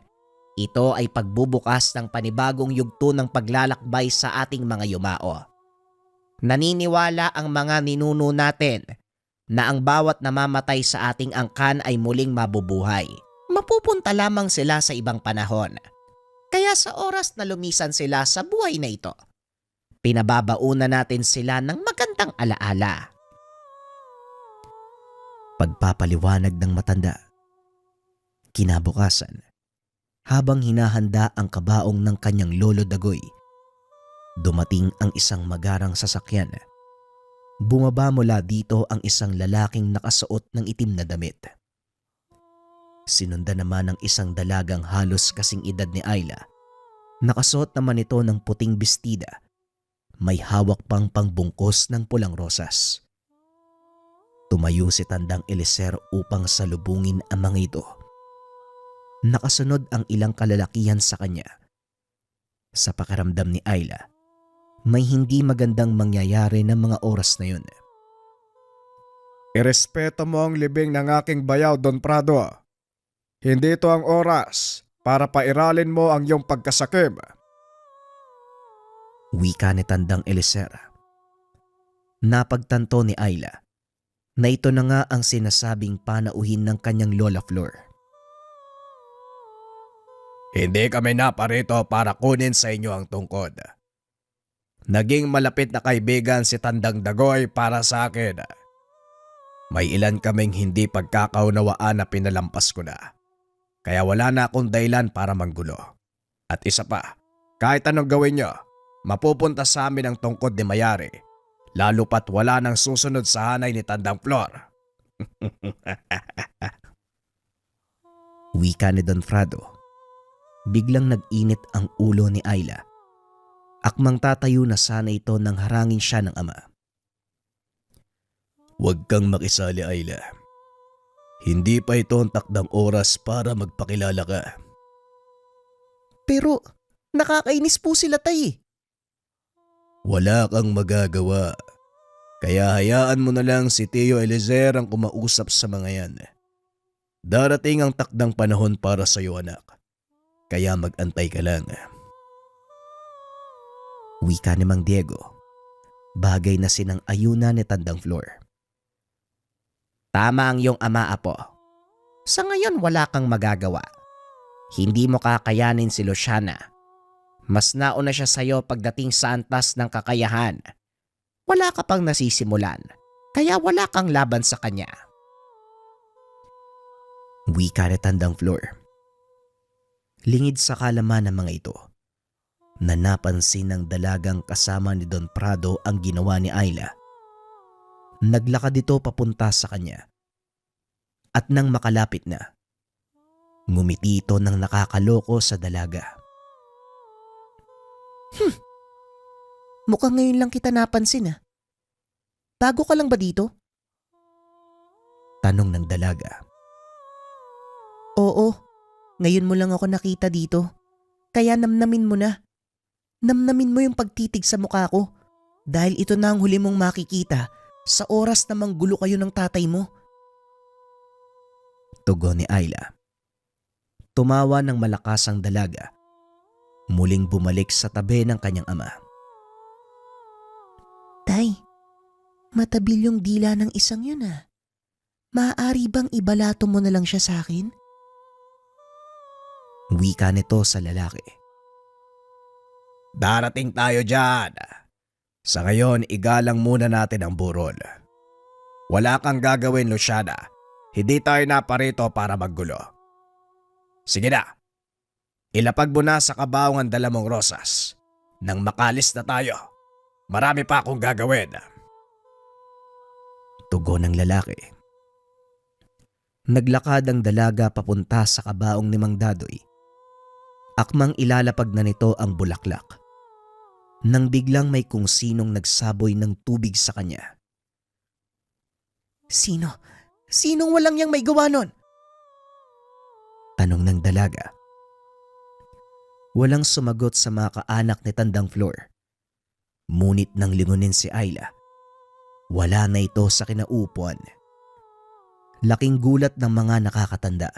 ito ay pagbubukas ng panibagong yugto ng paglalakbay sa ating mga yumao. Naniniwala ang mga ninuno natin na ang bawat namamatay sa ating angkan ay muling mabubuhay. Mapupunta lamang sila sa ibang panahon. Kaya sa oras na lumisan sila sa buhay na ito, pinababauna natin sila ng magandang alaala.
Pagpapaliwanag ng matanda. Kinabukasan, habang hinahanda ang kabaong ng kanyang lolo Dagoy, dumating ang isang magarang sasakyan. Bumaba mula dito ang isang lalaking nakasuot ng itim na damit. Sinundan naman ng isang dalagang halos kasing edad ni Ayla. Nakasuot naman ito ng puting bestida. May hawak pang pangbungkos ng pulang rosas. Tumayo si Tandang Eliezer upang salubungin ang mga ito. Nakasunod ang ilang kalalakihan sa kanya. Sa pakiramdam ni Ayla, may hindi magandang mangyayari ng mga oras na yun.
Irespeto mo ang libing ng aking bayaw, Don Prado. Hindi ito ang oras para pairalin mo ang iyong pagkasakib.
Wika ni Tandang Eliezer. Napagtanto ni Ayla na ito na nga ang sinasabing panauhin ng kanyang Lola Flor.
Hindi kami naparito para kunin sa inyo ang tungkod. Naging malapit na kaibigan si Tandang Dagoy para sa akin. May ilan kaming hindi pagkakaunawaan na pinalampas ko na. Kaya wala na akong dahilan para manggulo. At isa pa, kahit anong gawin nyo, mapupunta sa amin ang tungkod ni Mayari. Lalo pat wala nang susunod sa hanay ni Tandang Flor.
Wika ni Don Frado. Biglang nag-init ang ulo ni Ayla. Akmang tatayo na sana ito nang harangin siya ng ama.
Huwag kang makisali, Ayla. Hindi pa ito ang takdang oras para magpakilala ka.
Pero nakakainis po sila, tay.
Wala kang magagawa. Kaya hayaan mo na lang si Tio Eliezer ang kumausap sa mga yan. Darating ang takdang panahon para sa iyo, anak. Kaya mag-antay ka lang.
Wika ni Mang Diego. Bagay na sinang ayuna ni Tandang Flor.
Tama ang iyong ama, apo. Sa ngayon wala kang magagawa. Hindi mo kakayanin si Luciana. Mas nauna siya sa iyo pagdating sa antas ng kakayahan. Wala ka pang nasisimulan, kaya wala kang laban sa kanya.
Wika ni Tandang Flor. Lingid sa kalaman ng mga ito, na napansin ng dalagang kasama ni Don Prado ang ginawa ni Ayla. Naglakad ito papunta sa kanya. At nang makalapit na, ngumiti ito ng nakakaloko sa dalaga. Mukhang ngayon lang kita napansin, ah. Bago ka lang ba dito? Tanong ng dalaga. Oo, ngayon mo lang ako nakita dito. Kaya namnamin mo na. Namnamin mo yung pagtitig sa mukha ko. Dahil ito na ang huli mong makikita sa oras na manggulo kayo ng tatay mo. Tugon ni Ayla. Tumawa ng malakas ang dalaga. Muling bumalik sa tabi ng kanyang ama. Tay, matabil yung dila ng isang yun, ah. Maaari bang ibalato mo na lang siya sa akin? Wika nito sa lalaki.
Darating tayo dyan. Sa ngayon, igalang muna natin ang burol. Wala kang gagawin, Luciana. Hindi tayo naparito para maggulo. Sige na. Ilapag mo na sa kabaong ang dala mong rosas. Nang makalis na tayo, marami pa akong gagawin.
Tugon ng lalaki. Naglakad ang dalaga papunta sa kabaong ni Mang Dadoy. Akmang ilalapag na nito ang bulaklak. Nang biglang may kung sinong nagsaboy ng tubig sa kanya.
Sino? Sinong walang yang may gawa nun?
Tanong ng dalaga. Walang sumagot sa mga kaanak ni Tandang Flor. Ngunit nang lingunin si Ayla, wala na ito sa kinaupuan. Laking gulat ng mga nakakatanda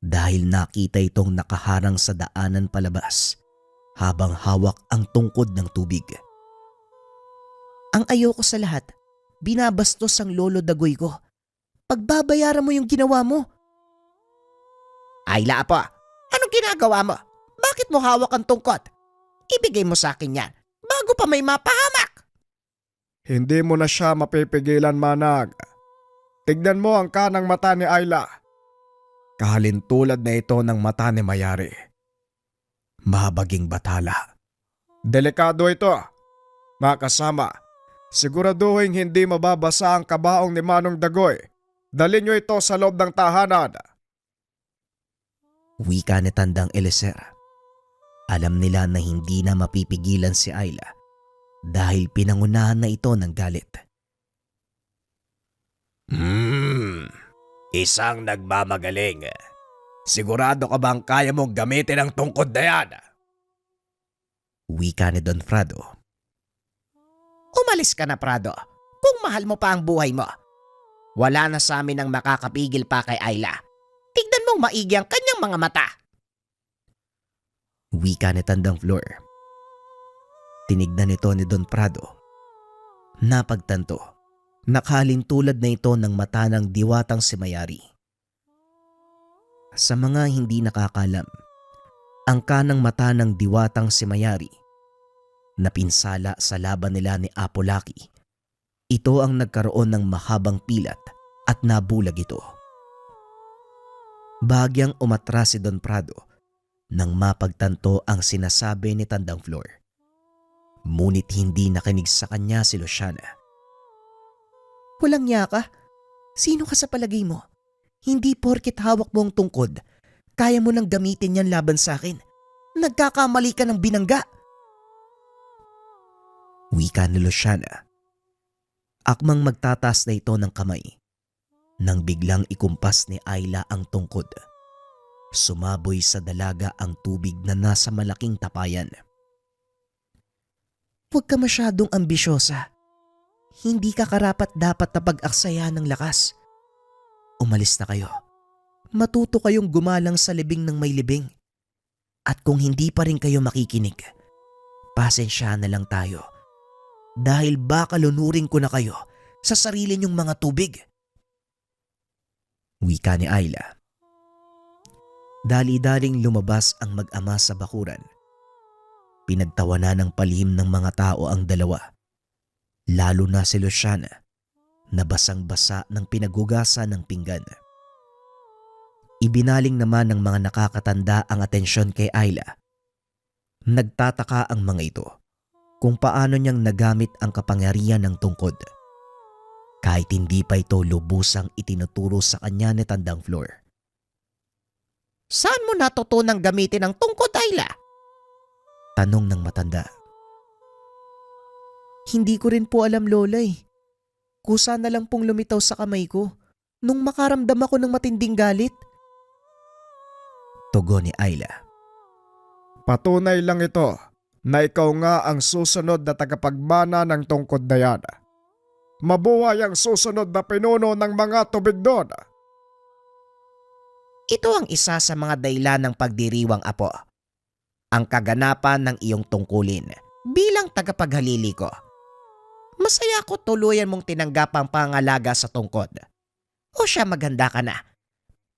dahil nakita itong nakaharang sa daanan palabas habang hawak ang tungkod ng tubig.
Ang ayoko sa lahat, binabastos ang lolo Dagoy ko. Pagbabayaran mo yung ginawa mo. Ayla, apo, anong ginagawa mo? Bakit mo hawak ang tungkod? Ibigay mo sa akin yan bago pa may mapahamak.
Hindi mo na siya mapipigilan, Manang. Tignan mo ang kanang mata ni Ayla. Kahalintulad na ito ng mata ni Mayari. Mahabaging batala. Delikado ito. Mga kasama, siguraduhin hindi mababasa ang kabaong ni Manong Dagoy. Dalhin niyo ito sa loob ng tahanan.
Wika ni Tandang Eliezer. Alam nila na hindi na mapipigilan si Ayla dahil pinangunahan na ito ng galit.
Isang nagmamagaling. Sigurado ka bang kaya mong gamitin ang tungkod na yan?
Wika ni Don Frado.
Umalis ka na, Prado. Kung mahal mo pa ang buhay mo. Wala na sa amin ang makakapigil pa kay Ayla. Tignan mong maigi ang kanyang mga mata.
Wika ni Tandang Flor. Tinignan ito ni Don Prado. Napagtanto, nakalintulad na ito ng mata ng diwatang si Mayari. Sa mga hindi nakakalam, ang kanang mata ng diwatang si Mayari, napinsala sa laban nila ni Apolaki. Ito ang nagkaroon ng mahabang pilat at nabulag ito. Bahagyang umatras si Don Prado nang mapagtanto ang sinasabi ni Tandang Flor. Ngunit hindi nakinig sa kanya si Luciana.
Walang niya ka? Sino ka sa palagay mo? Hindi porket hawak mo ang tungkod, kaya mo nang gamitin yan laban sa akin. Nagkakamali ka ng binangga.
Wika ni Luciana. Akmang magtatas na ito ng kamay nang biglang ikumpas ni Ayla ang tungkod. Sumaboy sa dalaga ang tubig na nasa malaking tapayan.
Huwag ka masyadong ambisyosa. Hindi ka karapat dapat na pag-aksaya ng lakas.
Umalis na kayo.
Matuto kayong gumalang sa libing ng may libing.
At kung hindi pa rin kayo makikinig, pasensya na lang tayo. Dahil baka lunurin ko na kayo sa sarili niyong mga tubig. Wika ni Ayla. Dali-daling lumabas ang mag-ama sa bakuran. Pinagtawanan ng palihim ng mga tao ang dalawa. Lalo na si Luciana na basang-basa ng pinaghugasan ng pinggan. Ibinaling naman ng mga nakakatanda ang atensyon kay Ayla. Nagtataka ang mga ito kung paano niyang nagamit ang kapangyarihan ng tungkod. Kahit hindi pa ito lubusang itinuturo sa kanya ni Tandang Flor.
Saan mo natutunang gamitin ang tungkod, Ayla?
Tanong ng matanda.
Hindi ko rin po alam, Lola eh. Kusa na lang pong lumitaw sa kamay ko nung makaramdam ako ng matinding galit.
Tugon ni Ayla.
Patunay lang ito na ikaw nga ang susunod na tagapagmana ng tungkod na yan. Mabuhay ang susunod na pinuno ng mga tubig doon.
Ito ang isa sa mga dahilan ng pagdiriwang, apo. Ang kaganapan ng iyong tungkulin bilang tagapaghalili ko. Masaya ko tuluyan mong tinanggap ang pangalaga sa tungkod. O siya, maghanda ka na.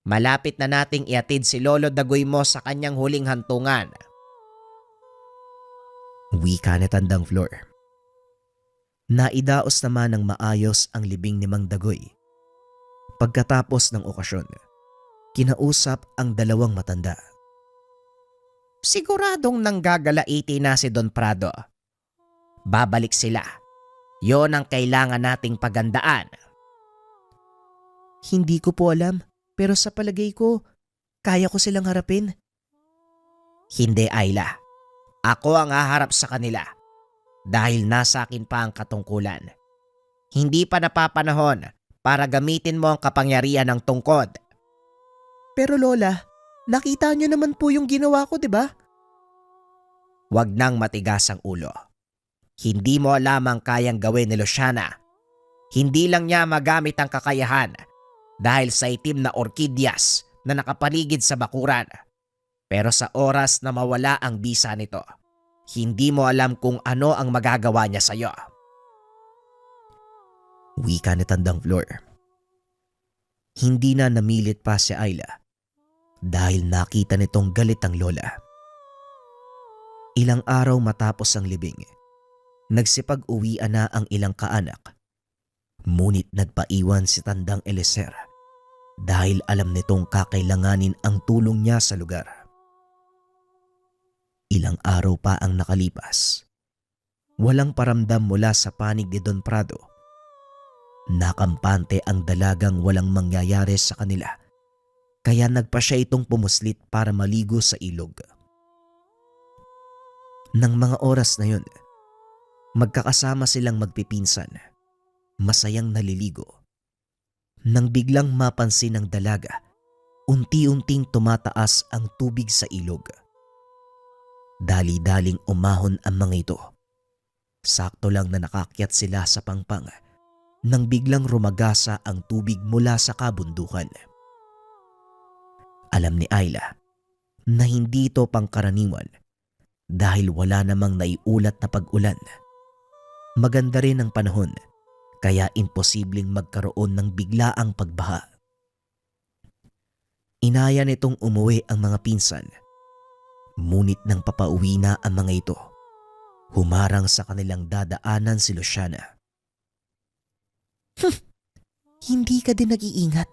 Malapit na nating iatid si Lolo Dagoy mo sa kanyang huling hantungan.
Wika ni Tandang Flor. Naidaos naman ng maayos ang libing ni Mang Dagoy. Pagkatapos ng okasyon, kinausap ang dalawang matanda.
Siguradong nanggagalaiti na si Don Prado. Babalik sila. Yon ang kailangan nating pagandaan.
Hindi ko po alam Pero sa palagay ko, kaya ko silang harapin.
Hindi, Ayla. Ako ang haharap sa kanila dahil nasa akin pa ang katungkulan. Hindi pa napapanahon para gamitin mo ang kapangyarihan ng tungkod.
Pero Lola, nakita niyo naman po yung ginawa ko, di ba?
Huwag nang matigas ang ulo. Hindi mo alam ang kayang gawin ni Luciana. Hindi lang niya magamit ang kakayahan dahil sa itim na orkidyas na nakapaligid sa bakuran. Pero sa oras na mawala ang bisa nito, hindi mo alam kung ano ang magagawa niya sa'yo.
Wika ni Tandang Flor. Hindi na namilit pa si Ayla dahil nakita nitong galit ang lola. Ilang araw matapos ang libing, nagsipag-uwian na ang ilang kaanak. Ngunit nagpaiwan si Tandang Eliezer dahil alam nitong kakailanganin ang tulong niya sa lugar. Ilang araw pa ang nakalipas. Walang paramdam mula sa panig ni Don Prado. Nakampante ang dalagang walang mangyayari sa kanila, kaya nagpa siya itong pumuslit para maligo sa ilog. Nang mga oras na yun, magkakasama silang magpipinsan, masayang naliligo. Nang biglang mapansin ng dalaga, unti-unting tumataas ang tubig sa ilog. Dali-daling umahon ang mga ito. Sakto lang na nakakyat sila sa pangpang nang biglang rumagasa ang tubig mula sa kabundukan. Alam ni Ayla na hindi ito pangkaraniwan dahil wala namang naiulat na pag-ulan. Maganda rin ang panahon kaya imposibleng magkaroon ng biglaang pagbaha. Inaya nitong umuwi ang mga pinsan. Ngunit nang papauwi na ang mga ito, humarang sa kanilang dadaanan si Luciana. Hindi ka din nag-iingat.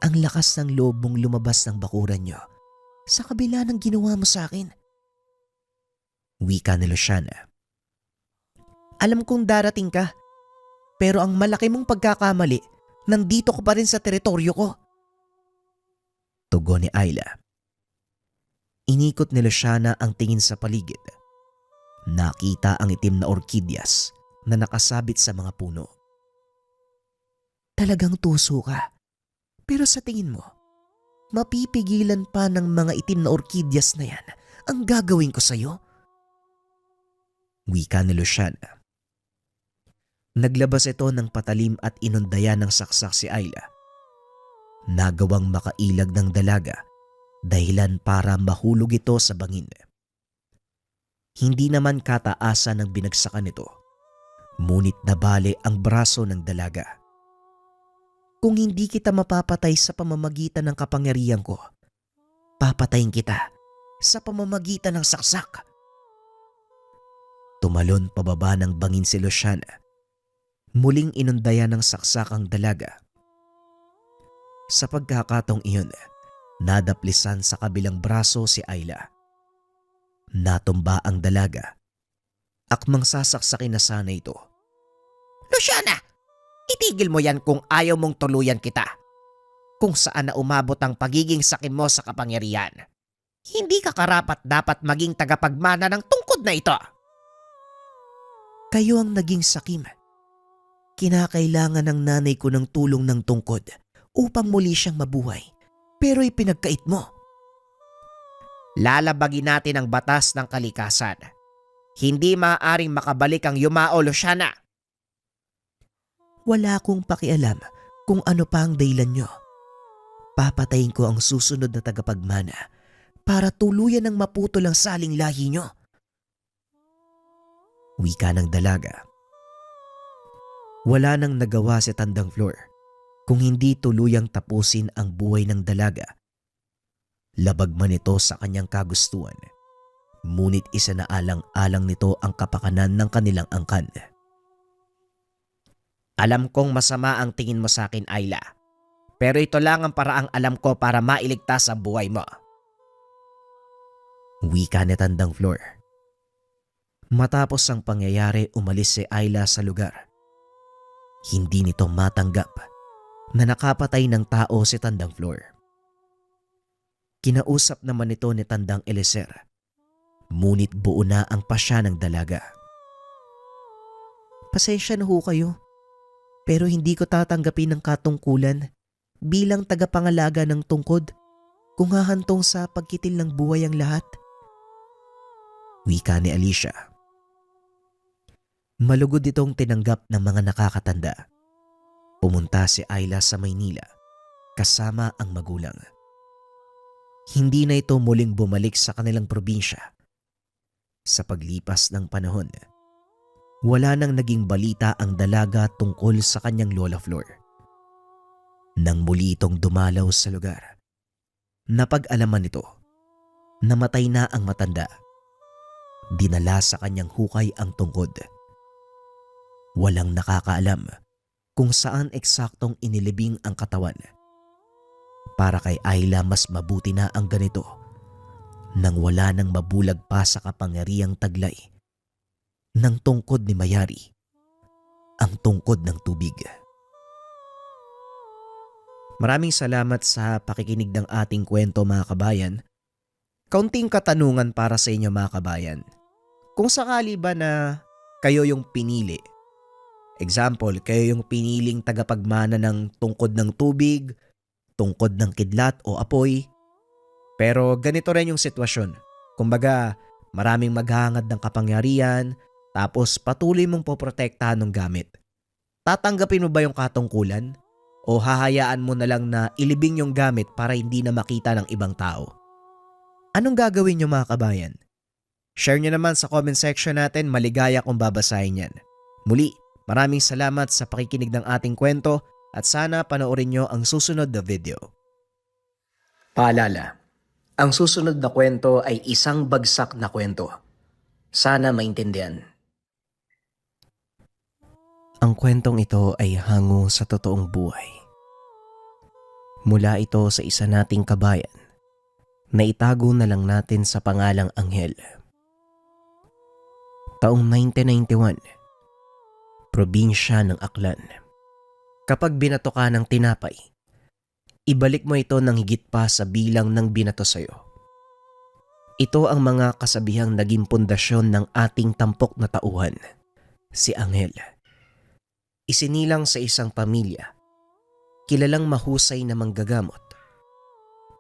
Ang lakas ng loob mong lumabas ng bakuran niyo sa kabila ng ginawa mo sa akin. Wika ni Luciana. Alam kong darating ka, pero ang malaki mong pagkakamali, nandito ko pa rin sa teritoryo ko. Tugon ni Ayla. Inikot ni Luciana ang tingin sa paligid. Nakita ang itim na orkidyas na nakasabit sa mga puno. Talagang tuso ka. Pero sa tingin mo, mapipigilan pa ng mga itim na orkidyas na yan ang gagawin ko sa'yo? Wika ni Luciana. Naglabas ito ng patalim at inundayan ng saksak si Ayla. Nagawang makailag ng dalaga, dahilan para mahulog ito sa bangin. Hindi naman kataasan ng binagsakan nito, ngunit nabali ang braso ng dalaga. Kung hindi kita mapapatay sa pamamagitan ng kapangyarihan ko, papatayin kita sa pamamagitan ng saksak. Tumalon pababa ng bangin si Luciana. Muling inundayan ng saksak ang dalaga. Sa pagkakataong iyon, nadaplisan sa kabilang braso si Ayla. Natumba ang dalaga. Akmang sasaksakin na sana ito.
Luciana! Itigil mo yan kung ayaw mong tuluyan kita. Kung saan na umabot ang pagiging sakim mo sa kapangyarihan. Hindi ka karapat dapat maging tagapagmana ng tungkod na ito.
Kayo ang naging sakim. Kinakailangan ng nanay ko ng tulong ng tungkod upang muli siyang mabuhay. Pero ipinagkait mo.
Lalabagin natin ang batas ng kalikasan. Hindi maaaring makabalik ang yumao, Luciana.
Wala akong pakialam kung ano pa ang dahilan nyo. Papatayin ko ang susunod na tagapagmana para tuluyan ng maputol ang saling lahi nyo. Wika ng dalaga. Wala nang nagawa si Tandang Flor kung hindi tuluyang tapusin ang buhay ng dalaga. Labag man ito sa kanyang kagustuhan, ngunit isinaalang-alang nito ang kapakanan ng kanilang angkan.
Alam kong masama ang tingin mo sa akin, Ayla. Pero ito lang ang paraang alam ko para mailigtas ang buhay mo.
Wika ni Tandang Flor. Matapos ang pangyayari, umalis si Ayla sa lugar. Hindi nito matanggap na nakapatay ng tao si Tandang Flor. Kinausap naman ito ni Tandang Eliezer, ngunit buo na ang pasya ng dalaga. Pasensya na ho kayo, pero hindi ko tatanggapin ang katungkulan bilang tagapangalaga ng tungkod kung hahantong sa pagkitil ng buhay ang lahat. Wika ni Alicia. Malugod itong tinanggap ng mga nakakatanda. Pumunta si Ayla sa Maynila kasama ang magulang. Hindi na ito muling bumalik sa kanilang probinsya. Sa paglipas ng panahon, wala nang naging balita ang dalaga tungkol sa kanyang Lola Flor. Nang muli itong dumalaw sa lugar, napag-alaman nito, namatay na ang matanda. Dinala sa kanyang hukay ang tungkod. Walang nakakaalam kung saan eksaktong inilibing ang katawan. Para kay Ayla mas mabuti na ang ganito nang wala nang mabulag pa sa kapangyarihang taglay ng tungkod ni Mayari, ang tungkod ng tubig. Maraming salamat sa pakikinig ng ating kwento mga kabayan. Kaunting katanungan para sa inyo mga kabayan. Kung sakali ba na kayo yung pinili, example, kayo yung piniling tagapagmana ng tungkod ng tubig, tungkod ng kidlat o apoy, pero ganito rin yung sitwasyon. Kumbaga, maraming maghahangad ng kapangyarihan, tapos patuloy mong poprotektahan ng gamit. Tatanggapin mo ba yung katungkulan? O hahayaan mo na lang na ilibing yung gamit para hindi na makita ng ibang tao? Anong gagawin nyo mga kabayan? Share nyo naman sa comment section natin, maligaya kung babasahin yan. Muli, maraming salamat sa pakikinig ng ating kwento at sana panoorin nyo ang susunod na video. Paalala, ang susunod na kwento ay isang bagsak na kwento. Sana maintindihan. Ang kwentong ito ay hango sa totoong buhay. Mula ito sa isa nating kabayan na itago na lang natin sa pangalang Anghel. Taong 1991, probinsya ng Aklan. Kapag binato ka ng tinapay, ibalik mo ito ng higit pa sa bilang ng binato sa'yo. Ito ang mga kasabihang naging pundasyon ng ating tampok na tauhan, si Anghel. Isinilang sa isang pamilya, kilalang mahusay na manggagamot.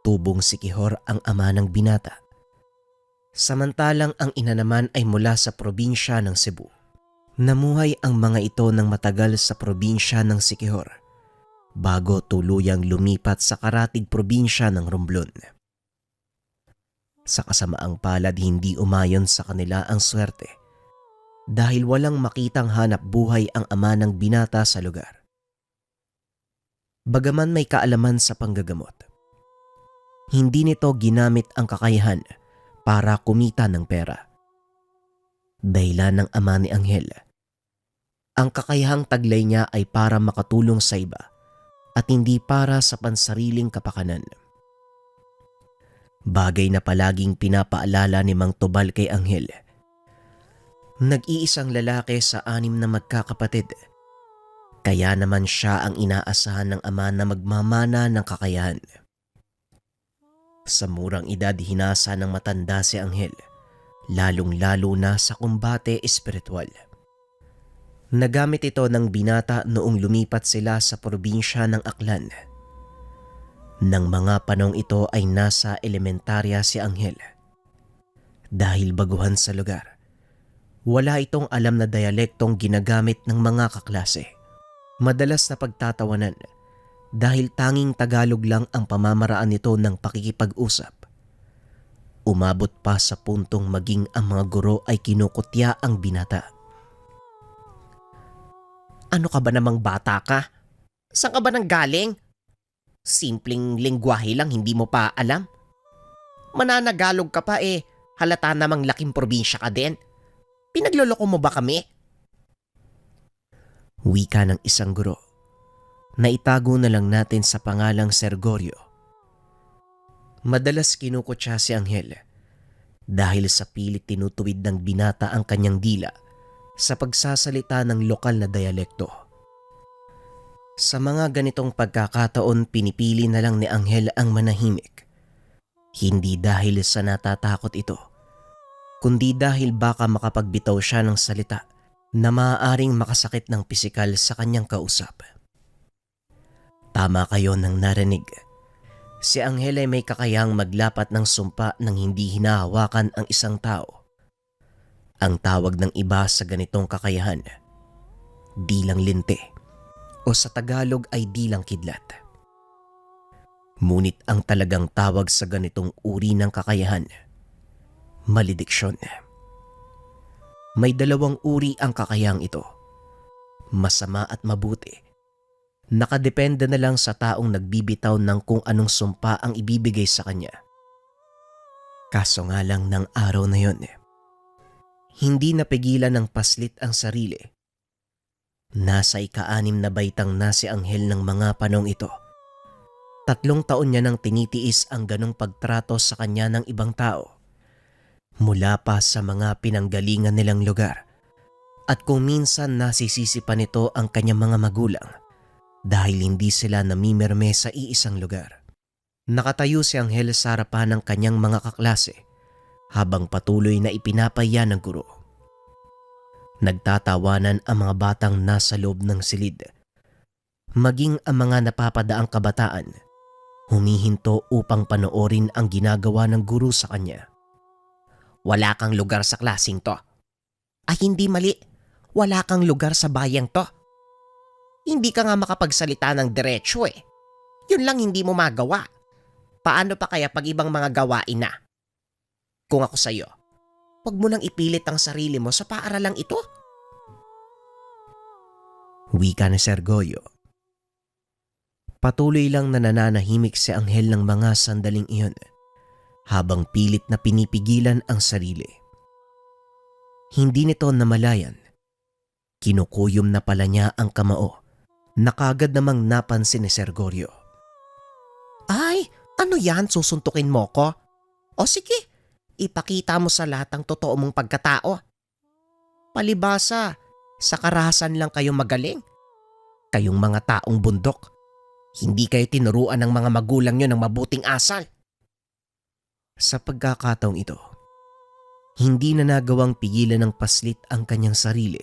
Tubong Sikihor ang ama ng binata. Samantalang ang ina naman ay mula sa probinsya ng Cebu. Namuhay ang mga ito ng matagal sa probinsya ng Sikihor bago tuluyang lumipat sa karatig probinsya ng Romblon. Sa kasamaang palad hindi umayon sa kanila ang swerte dahil walang makitang hanap buhay ang ama ng binata sa lugar. Bagaman may kaalaman sa panggagamot, hindi nito ginamit ang kakayahan para kumita ng pera. Dahilan ng ama ni Anghel, ang kakayahang taglay niya ay para makatulong sa iba at hindi para sa pansariling kapakanan. Bagay na palaging pinapaalala ni Mang Tubal kay Anghel. Nag-iisang lalaki sa 6 na magkakapatid. Kaya naman siya ang inaasahan ng ama na magmamana ng kakayahan. Sa murang edad hinasa ng matanda si Anghel, lalong-lalo na sa kumbate espiritual. Nagamit ito ng binata noong lumipat sila sa probinsya ng Aklan. Nang mga panong ito ay nasa elementarya si Anghel. Dahil baguhan sa lugar, wala itong alam na dialektong ginagamit ng mga kaklase. Madalas na pagtatawanan dahil tanging Tagalog lang ang pamamaraan nito ng pakikipag-usap. Umabot pa sa puntong maging ang mga guro ay kinukutya ang binata. Ano ka ba namang bata ka? Saan ka ba nang galing? Simpleng lengguwahe lang hindi mo pa alam. Mananagalog ka pa halata namang laking probinsya ka din. Pinagloloko mo ba kami? Wika ng isang guro na itago na lang natin sa pangalang Sergorio. Madalas kinukutya si Anghel dahil sa pilit tinutuwid ng binata ang kanyang dila sa pagsasalita ng lokal na dialekto. Sa mga ganitong pagkakataon, pinipili na lang ni Anghel ang manahimik. Hindi dahil sa natatakot ito, kundi dahil baka makapagbitaw siya ng salita na maaaring makasakit ng pisikal sa kanyang kausap. Tama kayo nang narinig. Si Anghel ay may kakayahang maglapat ng sumpa nang hindi hinahawakan ang isang tao. Ang tawag ng iba sa ganitong kakayahan, dilang linte, o sa Tagalog ay dilang kidlat. Ngunit ang talagang tawag sa ganitong uri ng kakayahan, malediksyon. May dalawang uri ang kakayahang ito, masama at mabuti. Nakadepende na lang sa taong nagbibitaw ng kung anong sumpa ang ibibigay sa kanya. Kaso nga lang ng araw na yon, hindi napigilan ng paslit ang sarili. Nasa ika-6 na baitang na si Anghel ng mga panong ito. 3 taon niya nang tinitiis ang ganong pagtrato sa kanya ng ibang tao. Mula pa sa mga pinanggalingan nilang lugar. At kung minsan nasisisi pa nito ang kanyang mga magulang dahil hindi sila namimirme sa iisang lugar. Nakatayo si Anghel sa harapan ng kanyang mga kaklase habang patuloy na ipinapaya ng guro. Nagtatawanan ang mga batang nasa loob ng silid. Maging ang mga napapadaang kabataan, humihinto upang panoorin ang ginagawa ng guro sa kanya.
Wala kang lugar sa klaseng to. Ay hindi mali, wala kang lugar sa bayang to. Hindi ka nga makapagsalita ng diretsyo eh. Yun lang hindi mo magawa. Paano pa kaya pag ibang mga gawain na? Kung ako sa'yo, huwag mo nang ipilit ang sarili mo sa paaralang ito.
Wika ni Sir Goyo. Patuloy lang na nananahimik si Anghel ng mga sandaling iyon habang pilit na pinipigilan ang sarili. Hindi nito namalayan. Kinukuyom na pala niya ang kamao na kagad namang napansin ni Sir Goyo.
Ay, ano yan? Susuntukin mo ko? O sige, ipakita mo sa lahat ang totoo mong pagkatao. Palibasa, sa karahasan lang kayo magaling. Kayong mga taong bundok, hindi kayo tinuruan ng mga magulang nyo ng mabuting asal.
Sa pagkakataong ito, hindi na nagawang pigilan ng paslit ang kanyang sarili.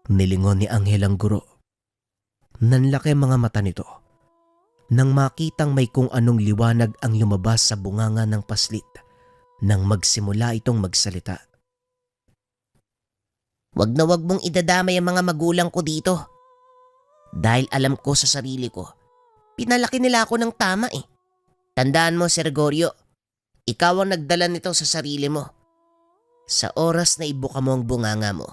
Nilingon ni Anghel ang guro. Nanlaki mga mata nito nang makitang may kung anong liwanag ang lumabas sa bunganga ng paslit nang magsimula itong magsalita.
Wag na wag mong idadamay ang mga magulang ko dito. Dahil alam ko sa sarili ko, pinalaki nila ako ng tama eh. Tandaan mo, Sir Goyo, ikaw ang nagdala nito sa sarili mo. Sa oras na ibuka mo ang bunganga mo,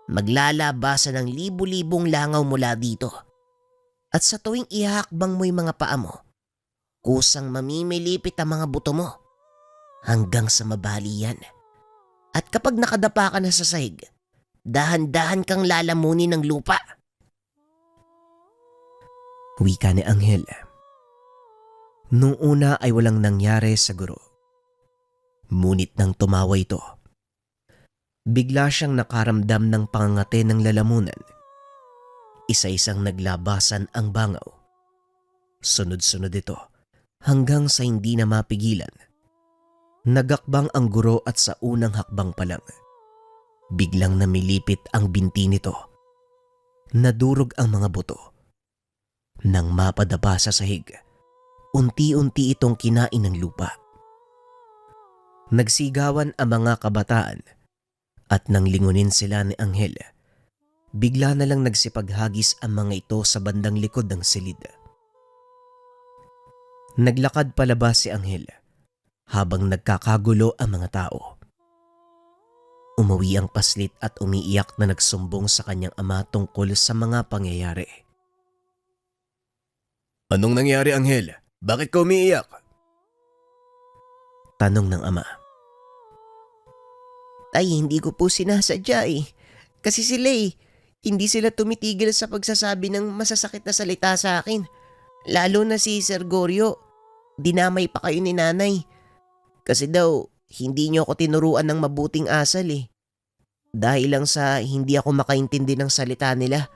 maglalabasa ng libu-libong langaw mula dito. At sa tuwing ihakbang mo yung mga paa mo, kusang mamimilipit ang mga buto mo hanggang sa mabali yan. At kapag nakadapa ka na sa sahig, dahan-dahan kang lalamunin ng lupa.
Wika ni Anghel. Nung una ay walang nangyari sa guro. Ngunit nang tumawa ito, bigla siyang nakaramdam ng pangangati ng lalamunan. Isa-isang naglabasan ang bangaw. Sunod-sunod ito hanggang sa hindi na mapigilan. Nagakbang ang guro at sa unang hakbang pa lang, biglang namilipit ang binti nito. Nadurog ang mga buto. Nang mapadapa sa sahig, unti-unti itong kinain ng lupa. Nagsigawan ang mga kabataan at nang lingunin sila ni Anghel, bigla na lang nagsipaghagis ang mga ito sa bandang likod ng silid. Naglakad palabas si Anghel habang nagkakagulo ang mga tao. Umuwi ang paslit at umiiyak na nagsumbong sa kanyang ama tungkol sa mga pangyayari.
Anong nangyari, Anghel? Bakit ka umiiyak?
Tanong ng ama.
Tay, hindi ko po sinasadya eh. Kasi hindi sila tumitigil sa pagsasabi ng masasakit na salita sa akin. Lalo na si Sir Goyo, dinamay pa kayo ni nanay. Kasi daw, hindi niyo ako tinuruan ng mabuting asal eh. Dahil lang sa hindi ako makaintindi ng salita nila.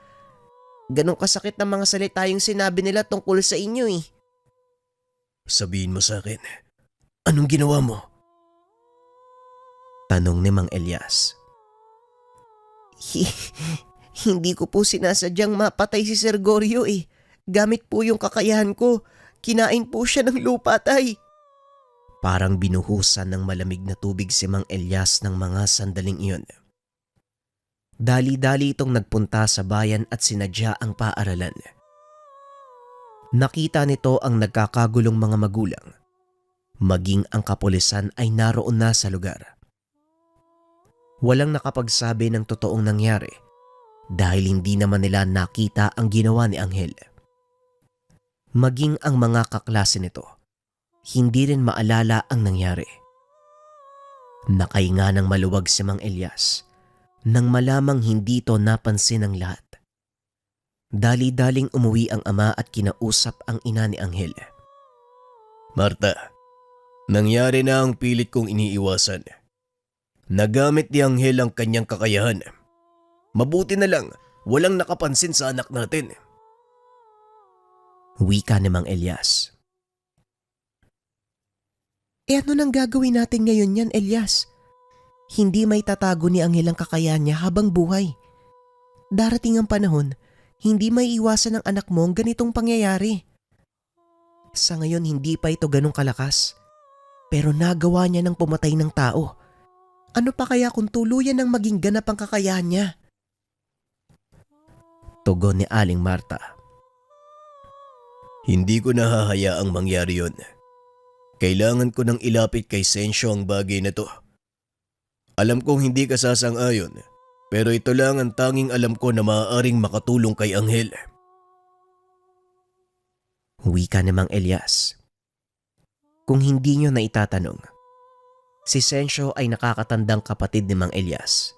Ganong kasakit ng mga salita yung sinabi nila tungkol sa inyo eh.
Sabihin mo sa akin, anong ginawa mo?
Tanong ni Mang Elias.
Hindi ko po sinasadyang mapatay si Sir Goryo eh. Gamit po yung kakayahan ko. Kinain po siya ng lupa, tay.
Parang binuhusan ng malamig na tubig si Mang Elias ng mga sandaling iyon. Dali-dali itong nagpunta sa bayan at sinadya ang paaralan. Nakita nito ang nagkakagulong mga magulang. Maging ang kapulisan ay naroon na sa lugar. Walang nakapagsabi ng totoong nangyari dahil hindi naman nila nakita ang ginawa ni Anghel. Maging ang mga kaklase nito, hindi rin maalala ang nangyari. Nakahinga ng maluwag si Mang Elias nang malamang hindi ito napansin ng lahat. Dali-daling umuwi ang ama at kinausap ang ina ni Anghel.
Marta, nangyari na ang pilit kong iniiwasan. Nagamit ni Anghel ang kanyang kakayahan. Mabuti na lang, walang nakapansin sa anak natin.
Wika ni Mang Elias.
Ano nang gagawin natin ngayon yan, Elias? Hindi may tatago ni Anghel ang kakayahan niya habang buhay. Darating ang panahon, hindi may iwasan ng anak mo ang ganitong pangyayari. Sa ngayon hindi pa ito ganong kalakas, pero nagawa niya ng pumatay ng tao. Ano pa kaya kung tuluyan ng maging ganap ang kakayahan niya?
Tugon ni Aling Marta.
Hindi ko nahahayaang mangyari yon. Kailangan ko nang ilapit kay Sensyo ang bagay na to. Alam kong hindi ka sasang-ayon, pero ito lang ang tanging alam ko na maaaring makatulong kay Anghel.
Wika ni Mang Elias. Kung hindi nyo na itatanong, si Sensyo ay nakakatandang kapatid ni Mang Elias.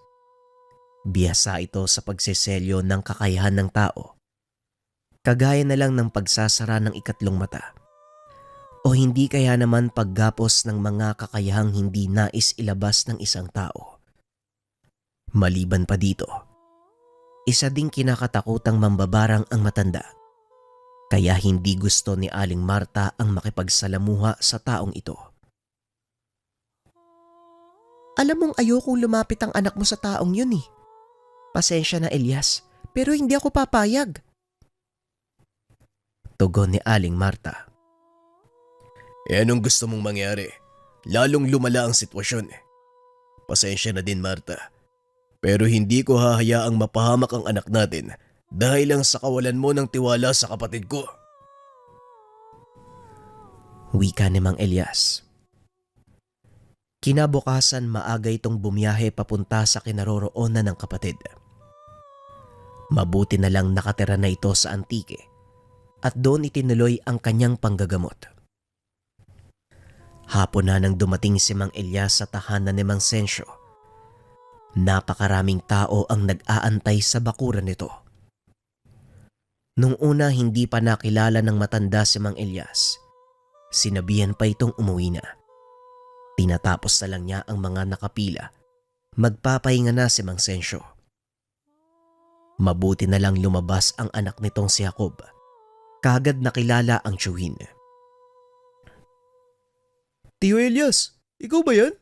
Bihasa ito sa pagseselyo ng kakayahan ng tao. Kagaya na lang ng pagsasara ng ikatlong mata. O hindi kaya naman paggapos ng mga kakayahang hindi nais ilabas ng isang tao. Maliban pa dito, isa ding kinakatakutang mambabarang ang matanda. Kaya hindi gusto ni Aling Marta ang makipagsalamuha sa taong ito.
Alam mong ayokong lumapit ang anak mo sa taong yun eh. Pasensya na, Elias, pero hindi ako papayag.
Tugon ni Aling Marta.
Anong gusto mong mangyari? Lalong lumala ang sitwasyon. Pasensya na din, Marta. Pero hindi ko hahayaang mapahamak ang anak natin dahil lang sa kawalan mo ng tiwala sa kapatid ko.
Wika ni Mang Elias. Kinabukasan maaga itong bumiyahe papunta sa kinaroroonan ng kapatid. Mabuti na lang nakatira na ito sa Antique at doon itinuloy ang kanyang panggagamot. Hapon na nang dumating si Mang Elias sa tahanan ni Mang Sensyo. Napakaraming tao ang nag-aantay sa bakuran nito. Nung una hindi pa nakilala ng matanda si Mang Elias. Sinabihan pa itong umuwi na. Tinatapos na lang niya ang mga nakapila. Magpapahinga na si Mang Sensyo. Mabuti na lang lumabas ang anak nitong si Jacob. Kagad nakilala ang tiyuhin.
Tio Elias, ikaw ba yan?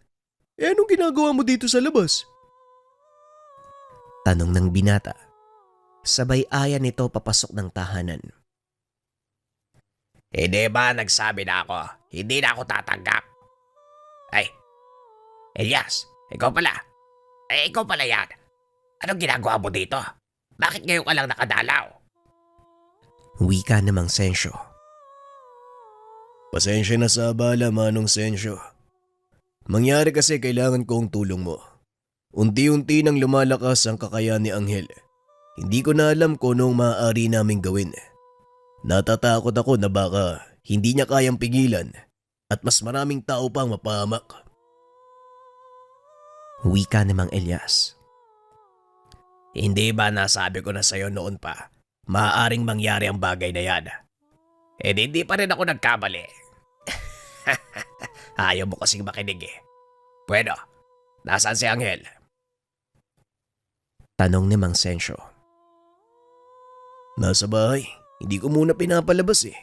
Anong ginagawa mo dito sa labas?
Tanong ng binata. Sabay aya nito papasok ng tahanan.
Hindi ba nagsabi na ako, hindi na ako tatanggap? Ay, Elias, ikaw pala. Ikaw pala yan. Anong ginagawa mo dito? Bakit ngayon ka lang nakadalaw?
Wika ni Mang Sensyo.
Pasensya na sa abala, Manong Sensyo. Mangyari kasi kailangan ko ang tulong mo. Unti-unti nang lumalakas ang kakayahan ni Anghel. Hindi ko na alam kung anong maaari naming gawin. Natatakot ako na baka hindi niya kayang pigilan at mas maraming tao pang mapahamak.
Wika ni Mang Elias.
Hindi ba nasabi ko na sa'yo noon pa, maaaring mangyari ang bagay na yan? Hindi pa rin ako nagkamali. Ayaw mo kasing makinig eh. Bueno, nasaan si Anghel?
Tanong ni Mang Sensyo.
Nasa bahay, hindi ko muna pinapalabas eh.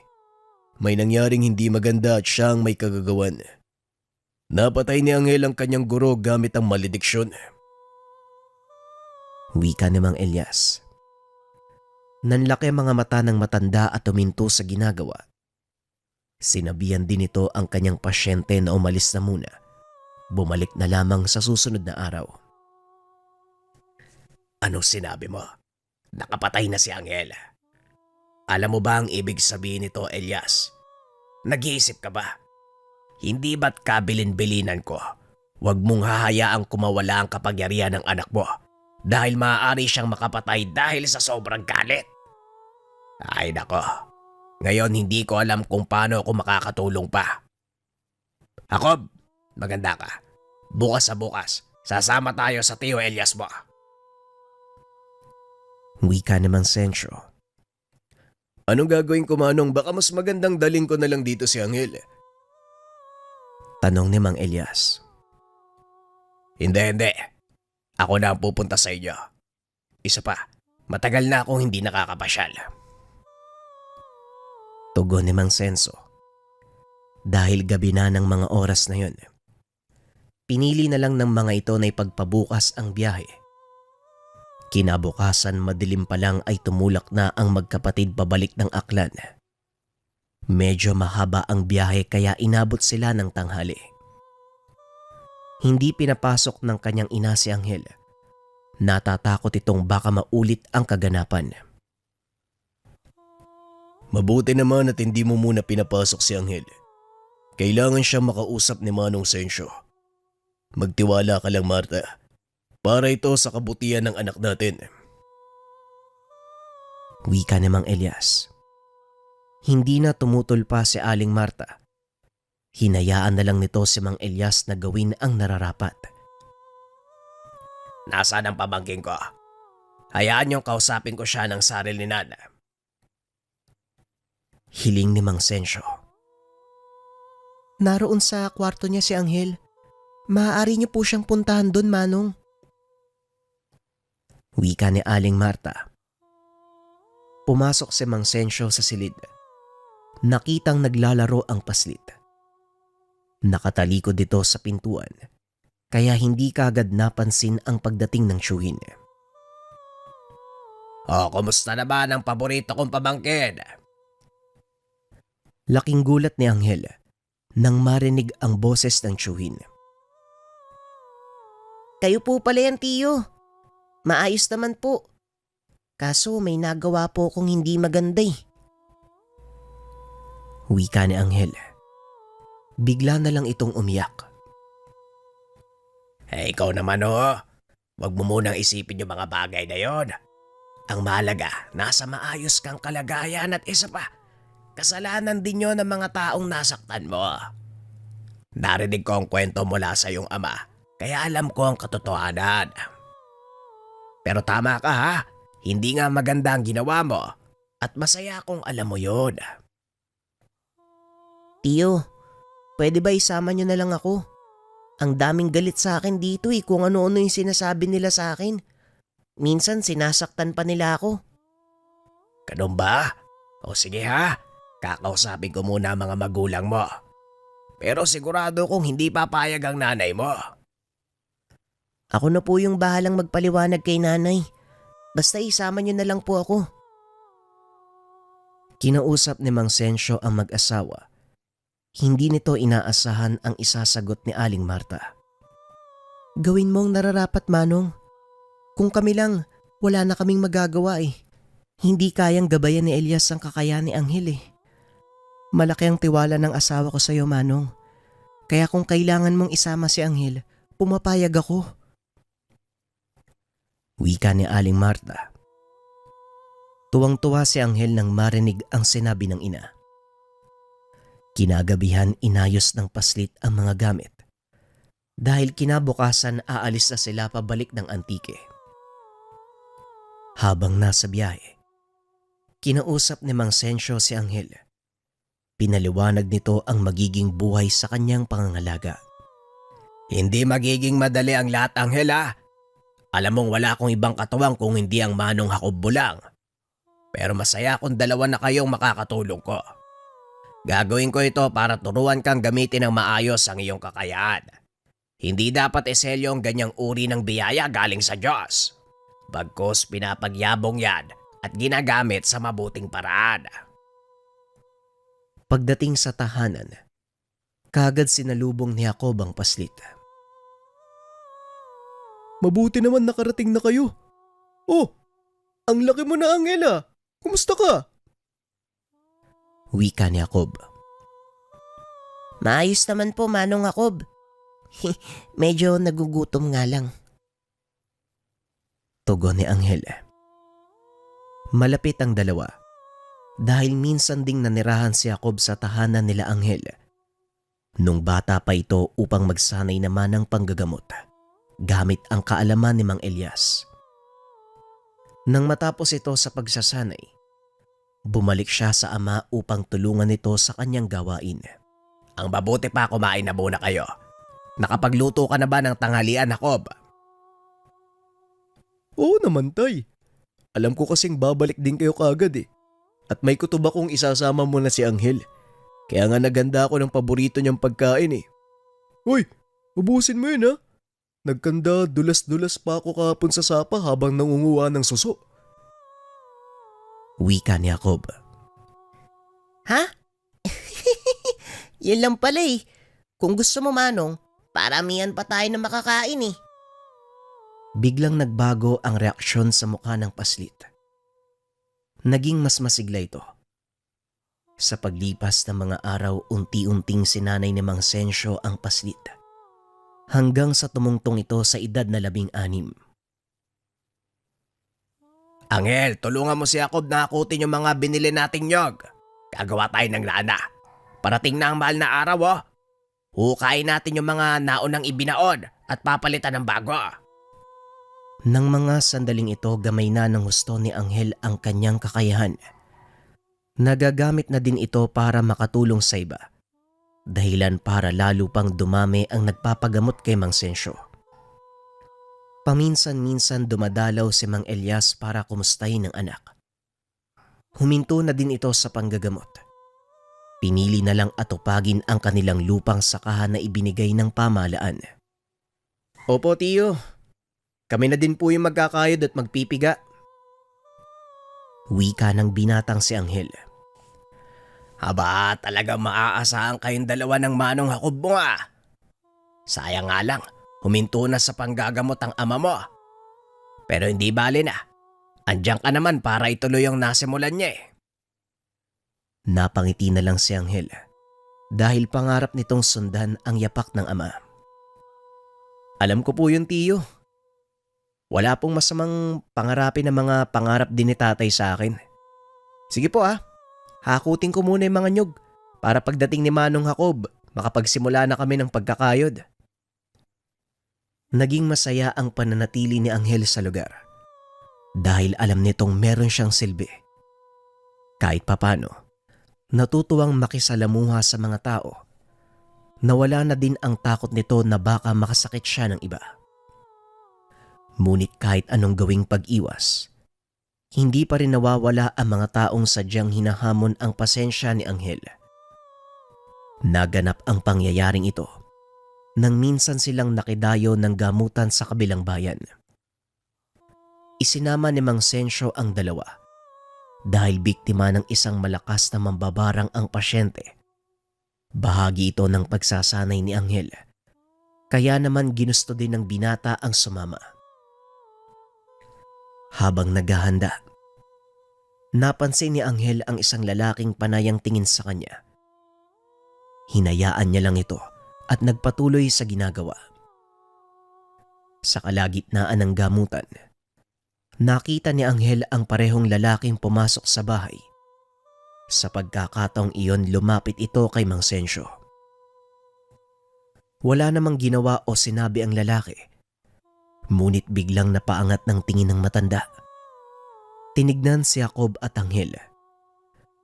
May nangyaring hindi maganda at siya ang may kagagawan. Napatay ni Angel ang kanyang guro gamit ang malediksyon.
Wika ni Mang Elias. Nanlaki ang mga mata ng matanda at tuminto sa ginagawa. Sinabihan din ito ang kanyang pasyente na umalis na muna. Bumalik na lamang sa susunod na araw.
Anong sinabi mo? Nakapatay na si Angel. Alam mo ba ang ibig sabihin nito, Elias? Nag-iisip ka ba? Hindi ba't kabilin-bilinan ko? Huwag mong hahayaang kumawala ang kapangyarihan ng anak mo dahil maaari siyang makapatay dahil sa sobrang galit. Ay nako, ngayon hindi ko alam kung paano ako makakatulong pa. Jacob, maganda ka. Bukas sa bukas, sasama tayo sa Tio Elias mo.
Wika ni Mang Sensyo.
Anong gagawin ko, Manong? Baka mas magandang daling ko na lang dito si Angel.
Tanong ni Mang Elias.
Hindi. Ako na ang pupunta sa inyo. Isa pa, matagal na akong hindi nakakapasyal.
Tugon ni Mang Senso. Dahil gabi na ng mga oras na yon, pinili na lang ng mga ito na ipagpabukas ang biyahe. Kinabukasan madilim pa lang ay tumulak na ang magkapatid pabalik ng Aklan. Medyo mahaba ang biyahe kaya inabot sila ng tanghali. Hindi pinapasok ng kanyang ina si Angel. Natatakot itong baka maulit ang kaganapan.
Mabuti naman at hindi mo muna pinapasok si Angel. Kailangan siya makausap ni Manong Sensyo. Magtiwala ka lang, Marta. Para ito sa kabutihan ng anak natin.
Wika ni Mang Elias. Hindi na tumutol pa si Aling Marta. Hinayaan na lang nito si Mang Elias na gawin ang nararapat.
Nasaan ang pamangkin ko? Hayaan niyong kausapin ko siya ng sarili ni Nana.
Hiling ni Mang Sensyo. Naroon sa kwarto niya si Angel. Maaari niyo po siyang puntahan doon, Manong. Wika ni Aling Marta. Pumasok si Mang Sensyo sa silid. Nakitang naglalaro ang paslit. Nakatalikod dito sa pintuan, kaya hindi kaagad napansin ang pagdating ng tiyuhin.
Kumusta naman ang paborito kong pamangkin?
Laking gulat ni Angel nang marinig ang boses ng tiyuhin. Kayo po pala yan, Tiyo. Maayos naman po. Kaso may nagawa po akong hindi maganda eh. Wika ni Angel. Bigla na lang itong umiyak.
Ikaw naman Huwag mo munang isipin yung mga bagay na yon. Ang mahalaga, nasa maayos kang kalagayan at isa pa, kasalanan din yon ng mga taong nasaktan mo. Narinig ko ang kwento mula sa iyong ama, kaya alam ko ang katotohanan. Pero tama ka ha, hindi nga maganda ang ginawa mo at masaya kung alam mo yon.
Tiyo, pwede ba isama niyo na lang ako? Ang daming galit sa akin dito kung ano-ano yung sinasabi nila sa akin. Minsan sinasaktan pa nila ako.
Ganun ba? O sige ha, kakausapin ko muna ang mga magulang mo. Pero sigurado kong hindi papayag ang nanay mo.
Ako na po yung bahalang magpaliwanag kay nanay. Basta isama niyo na lang po ako.
Kinausap ni Mang Sensyo ang mag-asawa. Hindi nito inaasahan ang isasagot ni Aling Marta.
Gawin mo ang nararapat, Manong. Kung kami lang, wala na kaming magagawa eh. Hindi kayang gabayan ni Elias ang kakayahan ni Angel eh. Malaki ang tiwala ng asawa ko sa iyo, Manong. Kaya kung kailangan mong isama si Angel, pumapayag ako.
Wika ni Aling Marta. Tuwang-tuwa si Angel nang marinig ang sinabi ng ina. Kinagabihan inayos ng paslit ang mga gamit. Dahil kinabukasan aalis na sila pabalik ng Antique. Habang nasa biyahe, kinausap ni Mang Sensyo si Angel. Pinaliwanag nito ang magiging buhay sa kanyang pangangalaga.
Hindi magiging madali ang lahat, Angel ha. Alam mong wala akong ibang katuwang kung hindi ang Manong Jacob lang. Pero masaya kung dalawa na kayong makakatulong ko. Gagawin ko ito para turuan kang gamitin ng maayos ang iyong kakayahan. Hindi dapat iselyo ang ganyang uri ng biyaya galing sa Diyos. Bagkus pinapagyabong yan at ginagamit sa mabuting paraan.
Pagdating sa tahanan, kagad sinalubong ni Jacob ang paslit.
Mabuti naman nakarating na kayo. Oh, ang laki mo na, Angela. Kumusta ka?
Wika ni Jacob.
Maayos naman po, Manong Jacob. Medyo nagugutom nga lang.
Tugon ni Angel. Malapit ang dalawa dahil minsan ding nanirahan si Jacob sa tahanan nila Angel. Nung bata pa ito upang magsanay naman ng panggagamot gamit ang kaalaman ni Mang Elias. Nang matapos ito sa pagsasanay, bumalik siya sa ama upang tulungan ito sa kanyang gawain.
Ang mabuti pa kumain na muna kayo. Nakapagluto ka na ba ng tanghalian, Jacob?
Oo naman, Tay. Alam ko kasing babalik din kayo kaagad eh. At may kutob akong isasama mo na si Angel. Kaya nga naganda ako ng paborito niyang pagkain eh. Hoy, ubusin mo yun ha. Nagkanda, dulas-dulas pa ako kahapon sa sapa habang nangunguha ng suso.
Wika ni Jacob.
Ha? Yan lang pala eh. Kung gusto mo, Manong, paramihan pa tayo na makakain eh.
Biglang nagbago ang reaksyon sa mukha ng paslit. Naging mas masigla ito. Sa paglipas ng mga araw, unti-unting sinanay ni Mang Sensyo ang paslit. Hanggang sa tumungtong ito sa edad na 16.
Angel, tulungan mo si Jacob na akutin yung mga binili nating nyog. Gagawa tayo ng lana. Parating na ang mahal na araw oh. Hukayin natin yung mga naunang ibinaon at papalitan ng bago.
Nang mga sandaling ito, gamay na ng husto ni Angel ang kanyang kakayahan. Nagagamit na din ito para makatulong sa iba. Dahilan para lalo pang dumami ang nagpapagamot kay Mang Sensyo. Paminsan-minsan dumadalaw si Mang Elias para kumustahin ang anak. Huminto na din ito sa panggagamot. Pinili na lang atupagin ang kanilang lupang sakahan na ibinigay ng pamahalaan.
Opo, Tiyo. Kami na din po yung magkakayod at magpipiga.
Wika ng binatang si Angel.
Aba, talagang maaasahan kayong dalawa ng Manong Jacob mo ah. Sayang nga lang, huminto na sa panggagamot ang ama mo. Pero hindi bali na. Andiyan ka naman para ituloy ang nasimulan niya eh.
Napangiti na lang si Angel dahil pangarap nitong sundan ang yapak ng ama.
Alam ko po yun, Tiyo.
Wala pong masamang pangarapin ng mga pangarap din ni tatay sa akin. Sige po hakutin ko muna yung mga nyug para pagdating ni Manong Jacob, makapagsimula na kami ng pagkakayod. Naging masaya ang pananatili ni Angel sa lugar dahil alam nitong meron siyang silbi. Kahit papano, natutuwang makisalamuha sa mga tao. Nawala na din ang takot nito na baka makasakit siya ng iba. Ngunit kahit anong gawing pag-iwas, hindi pa rin nawawala ang mga taong sadyang hinahamon ang pasensya ni Angel. Naganap ang pangyayaring ito nang minsan silang nakidayo ng gamutan sa kabilang bayan. Isinama ni Mang Sensyo ang dalawa dahil biktima ng isang malakas na mambabarang ang pasyente. Bahagi ito ng pagsasanay ni Angel, kaya naman ginusto din ng binata ang sumama. Habang naghahanda, napansin ni Angel ang isang lalaking panayang tingin sa kanya. Hinayaan niya lang ito at nagpatuloy sa ginagawa. Sa kalagitnaan ng gamutan, nakita ni Angel ang parehong lalaking pumasok sa bahay. Sa pagkakataong iyon, lumapit ito kay Mang Sensyo. Wala namang ginawa o sinabi ang lalaki. Ngunit biglang napaangat ng tingin ng matanda. Tinignan si Jacob at Angel.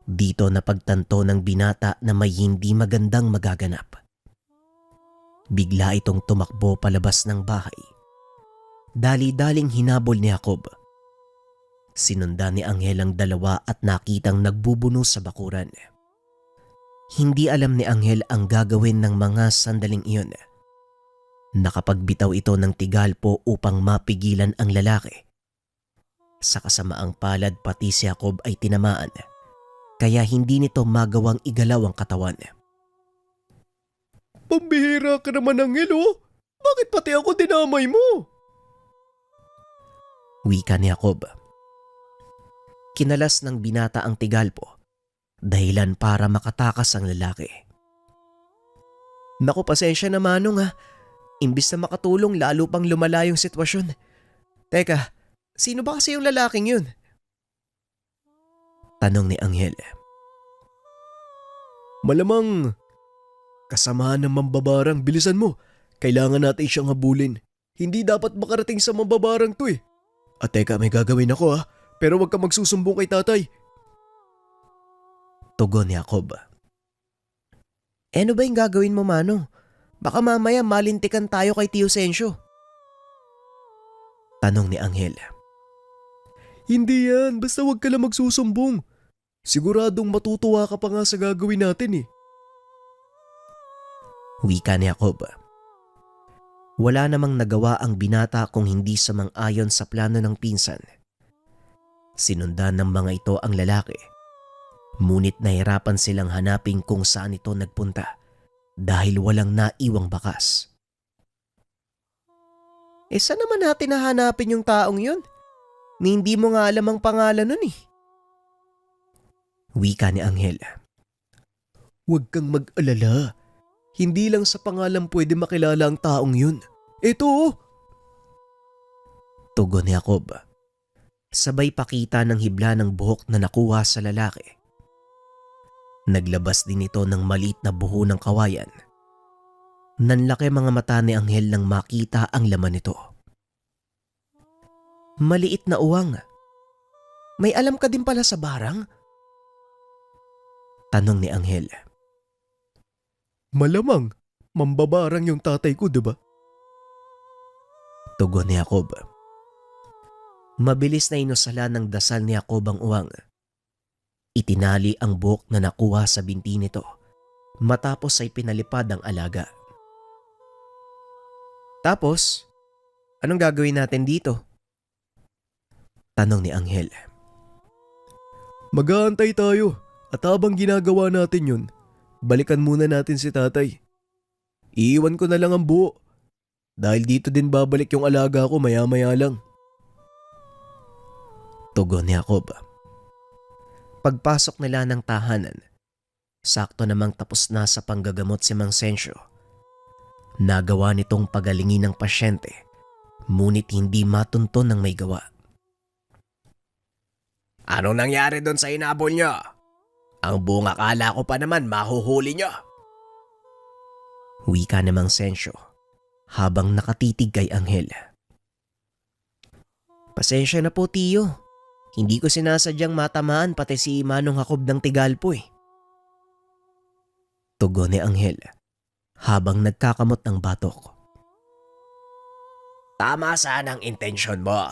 Dito napagtanto ng binata na may hindi magandang magaganap. Bigla itong tumakbo palabas ng bahay. Dali-daling hinabol ni Jacob. Sinundan ni Anghel ang dalawa at nakitang nagbubuno sa bakuran. Hindi alam ni Anghel ang gagawin ng mga sandaling iyon. Nakapagbitaw ito ng tigalpo upang mapigilan ang lalaki. Sa kasamaang palad pati si Jacob ay tinamaan, kaya hindi nito magawang igalaw ang katawan.
Pambihira ka naman, Anghel, oh. Bakit pati ako dinamay mo?
Wika ni Jacob. Kinalas ng binata ang tigalpo, dahilan para makatakas ang lalaki.
Naku, pasensya na Manong ha. Imbis na makatulong lalo pang lumala yung sitwasyon. Teka, sino ba kasi yung lalaking yun?
Tanong ni Anghel.
Malamang kasamahan ng mambabarang. Bilisan mo. Kailangan natin siyang habulin. Hindi dapat makarating sa mambabarang to eh. At teka, may gagawin ako ha. Pero wag ka magsusumbong kay tatay.
Tugon ni Jacob.
Ano ba yung gagawin mo Manong? Baka mamaya malintikan tayo kay Tio Sensyo.
Tanong ni Anghel.
Hindi yan. Basta wag ka lang magsusumbong. Siguradong matutuwa ka pa nga sa gagawin natin eh.
Wika ni Jacob. Wala namang nagawa ang binata kung hindi samang-ayon sa plano ng pinsan. Sinundan ng mga ito ang lalaki. Ngunit nahirapan silang hanapin kung saan ito nagpunta dahil walang naiwang bakas.
Saan naman natin nahanapin yung taong yun? Ni hindi mo nga alam ang pangalan nun eh.
Wika ni Anghel.
Huwag kang mag-alala. Hindi lang sa pangalan pwede makilala ang taong yun. Ito oh.
Tugon ni Jacob. Sabay pakita ng hibla ng buhok na nakuha sa lalaki. Naglabas din ito ng maliit na buho ng kawayan. Nanlaki mga mata ni Anghel nang makita ang laman nito.
Maliit na uwang. May alam ka din pala sa barang?
Tanong ni Anghel.
Malamang, mambabarang yung tatay ko, diba?
Tugon ni Jacob. Mabilis na inusala ng dasal ni Jacob ang uwang. Itinali ang buhok na nakuha sa binti nito matapos ay pinalipad ang alaga.
Tapos, anong gagawin natin dito?
Tanong ni Anghel.
Mag-aantay tayo at habang ginagawa natin yun, balikan muna natin si tatay. Iiwan ko na lang ang buo dahil dito din babalik yung alaga ko maya-maya lang.
Tugon ni Jacob. Pagpasok nila ng tahanan, sakto namang tapos na sa panggagamot si Mang Sensyo. Nagawa nitong pagalingin ng pasyente, ngunit hindi matunton ng may gawa.
Anong nangyari doon sa inabol niyo? Ang buong akala ko pa naman mahuhuli niyo.
Wika ni Mang Sensyo habang nakatitig kay Anghel.
Pasensya na po Tiyo. Hindi ko sinasadyang matamaan pati si Manong Jacob ng tigalpo eh.
Tugon ni Anghel habang nagkakamot ng batok.
Tama sana ang intensyon mo.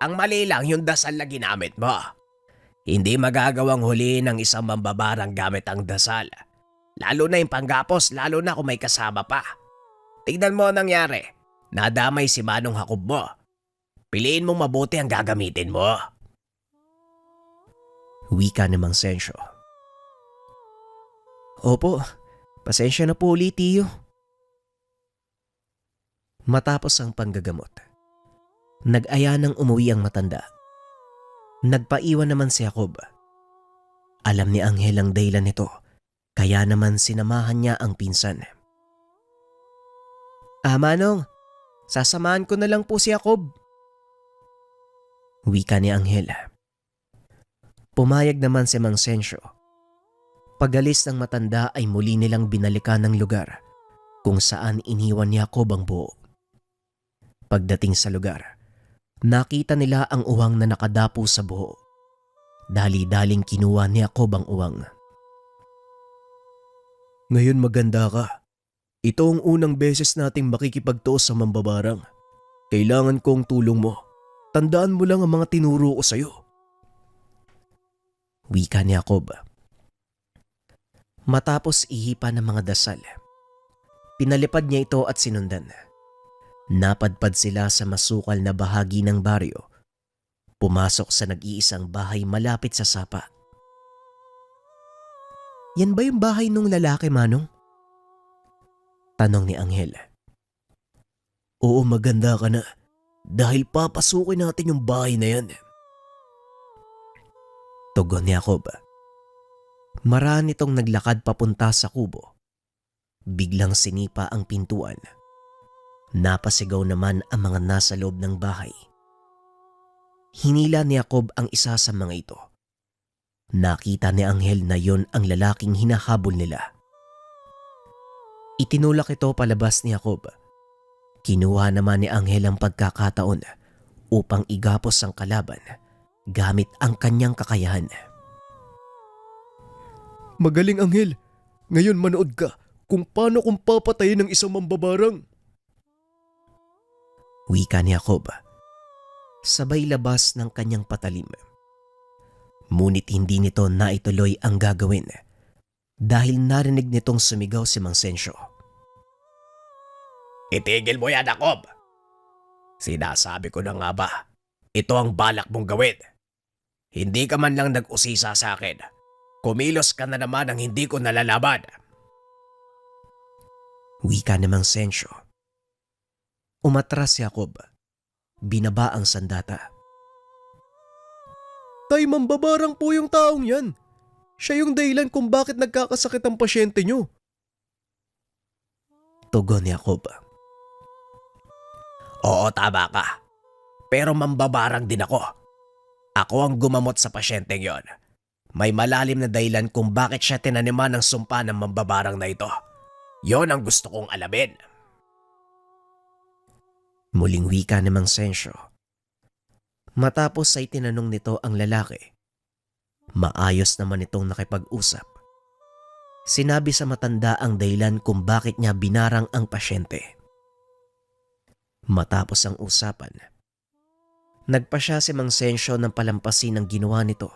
Ang mali lang yung dasal na ginamit mo. Hindi magagawang huliin ng isang mambabarang gamit ang dasal. Lalo na yung panggapos, lalo na kung may kasama pa. Tignan mo ang nangyari. Nadamay si Manong Jacob mo. Piliin mong mabuti ang gagamitin mo.
Wika ni Mang Sensyo.
Opo, pasensya na po ulit Tiyo.
Matapos ang panggagamot, nag-aya ng umuwi ang matanda. Nagpaiwan naman si Jacob. Alam ni Anghel ang dahilan nito, kaya naman sinamahan niya ang pinsan.
Manong, sasamahan ko na lang po si Jacob.
Wika ni Anghel. Pumayag naman si Mang Sensyo. Pagalis ng matanda ay muli nilang binalikan ng lugar kung saan iniwan ni Jacob ang buo. Pagdating sa lugar, nakita nila ang uwang na nakadapo sa buho. Dali-daling kinuha ni Jacob ang uwang.
Ngayon maganda ka. Ito ang unang beses nating makikipagtuos sa mambabarang. Kailangan ko ang tulong mo. Tandaan mo lang ang mga tinuro ko sa'yo.
Wika ni Jacob. Matapos ihipa ng mga dasal, pinalipad niya ito at sinundan. Napadpad sila sa masukal na bahagi ng baryo. Pumasok sa nag-iisang bahay malapit sa sapa.
Yan ba yung bahay nung lalaki, Manong?
Tanong ni Anghel. Oo, maganda ka na. Dahil papasukin natin yung bahay na yan. Tugon ni Jacob. Maraan itong naglakad papunta sa kubo. Biglang sinipa ang pintuan. Napasigaw naman ang mga nasa loob ng bahay. Hinila ni Jacob ang isa sa mga ito. Nakita ni Anghel na yon ang lalaking hinahabol nila. Itinulak ito palabas ni Jacob. Kinuha naman ni Anghel ang pagkakataon upang igapos ang kalaban gamit ang kanyang kakayahan.
Magaling, Anghel. Ngayon manood ka kung paano kung papatayin ng isang mambabarang.
Wika ni Jacob. Sabay labas ng kanyang patalim. Ngunit hindi nito naituloy ang gagawin dahil narinig nitong sumigaw si Mang Sensyo.
Itigil mo yan, Jacob! Sinasabi ko na nga ba, ito ang balak mong gawin. Hindi ka man lang nag-usisa sa akin. Kumilos ka na naman ang hindi ko nalalaban.
Wika ni Mang Sensyo. Umatras si Jacob. Binaba ang sandata.
Tay, mambabarang po yung taong yan. Siya yung dahilan kung bakit nagkakasakit ang pasyente nyo.
Tugon ni Jacob.
Oo, tama ka. Pero mambabarang din ako. Ako ang gumamot sa pasyenteng yon. May malalim na dahilan kung bakit siya tinaniman ng sumpa ng mambabarang na ito. Yon ang gusto kong alamin.
Muling wika ni Mang Sensyo. Matapos ay tinanong nito ang lalaki. Maayos naman itong nakipag-usap. Sinabi sa matanda ang dahilan kung bakit niya binarang ang pasyente. Matapos ang usapan, nagpa siya si Mang Sensyo ng palampasin ang ginawa nito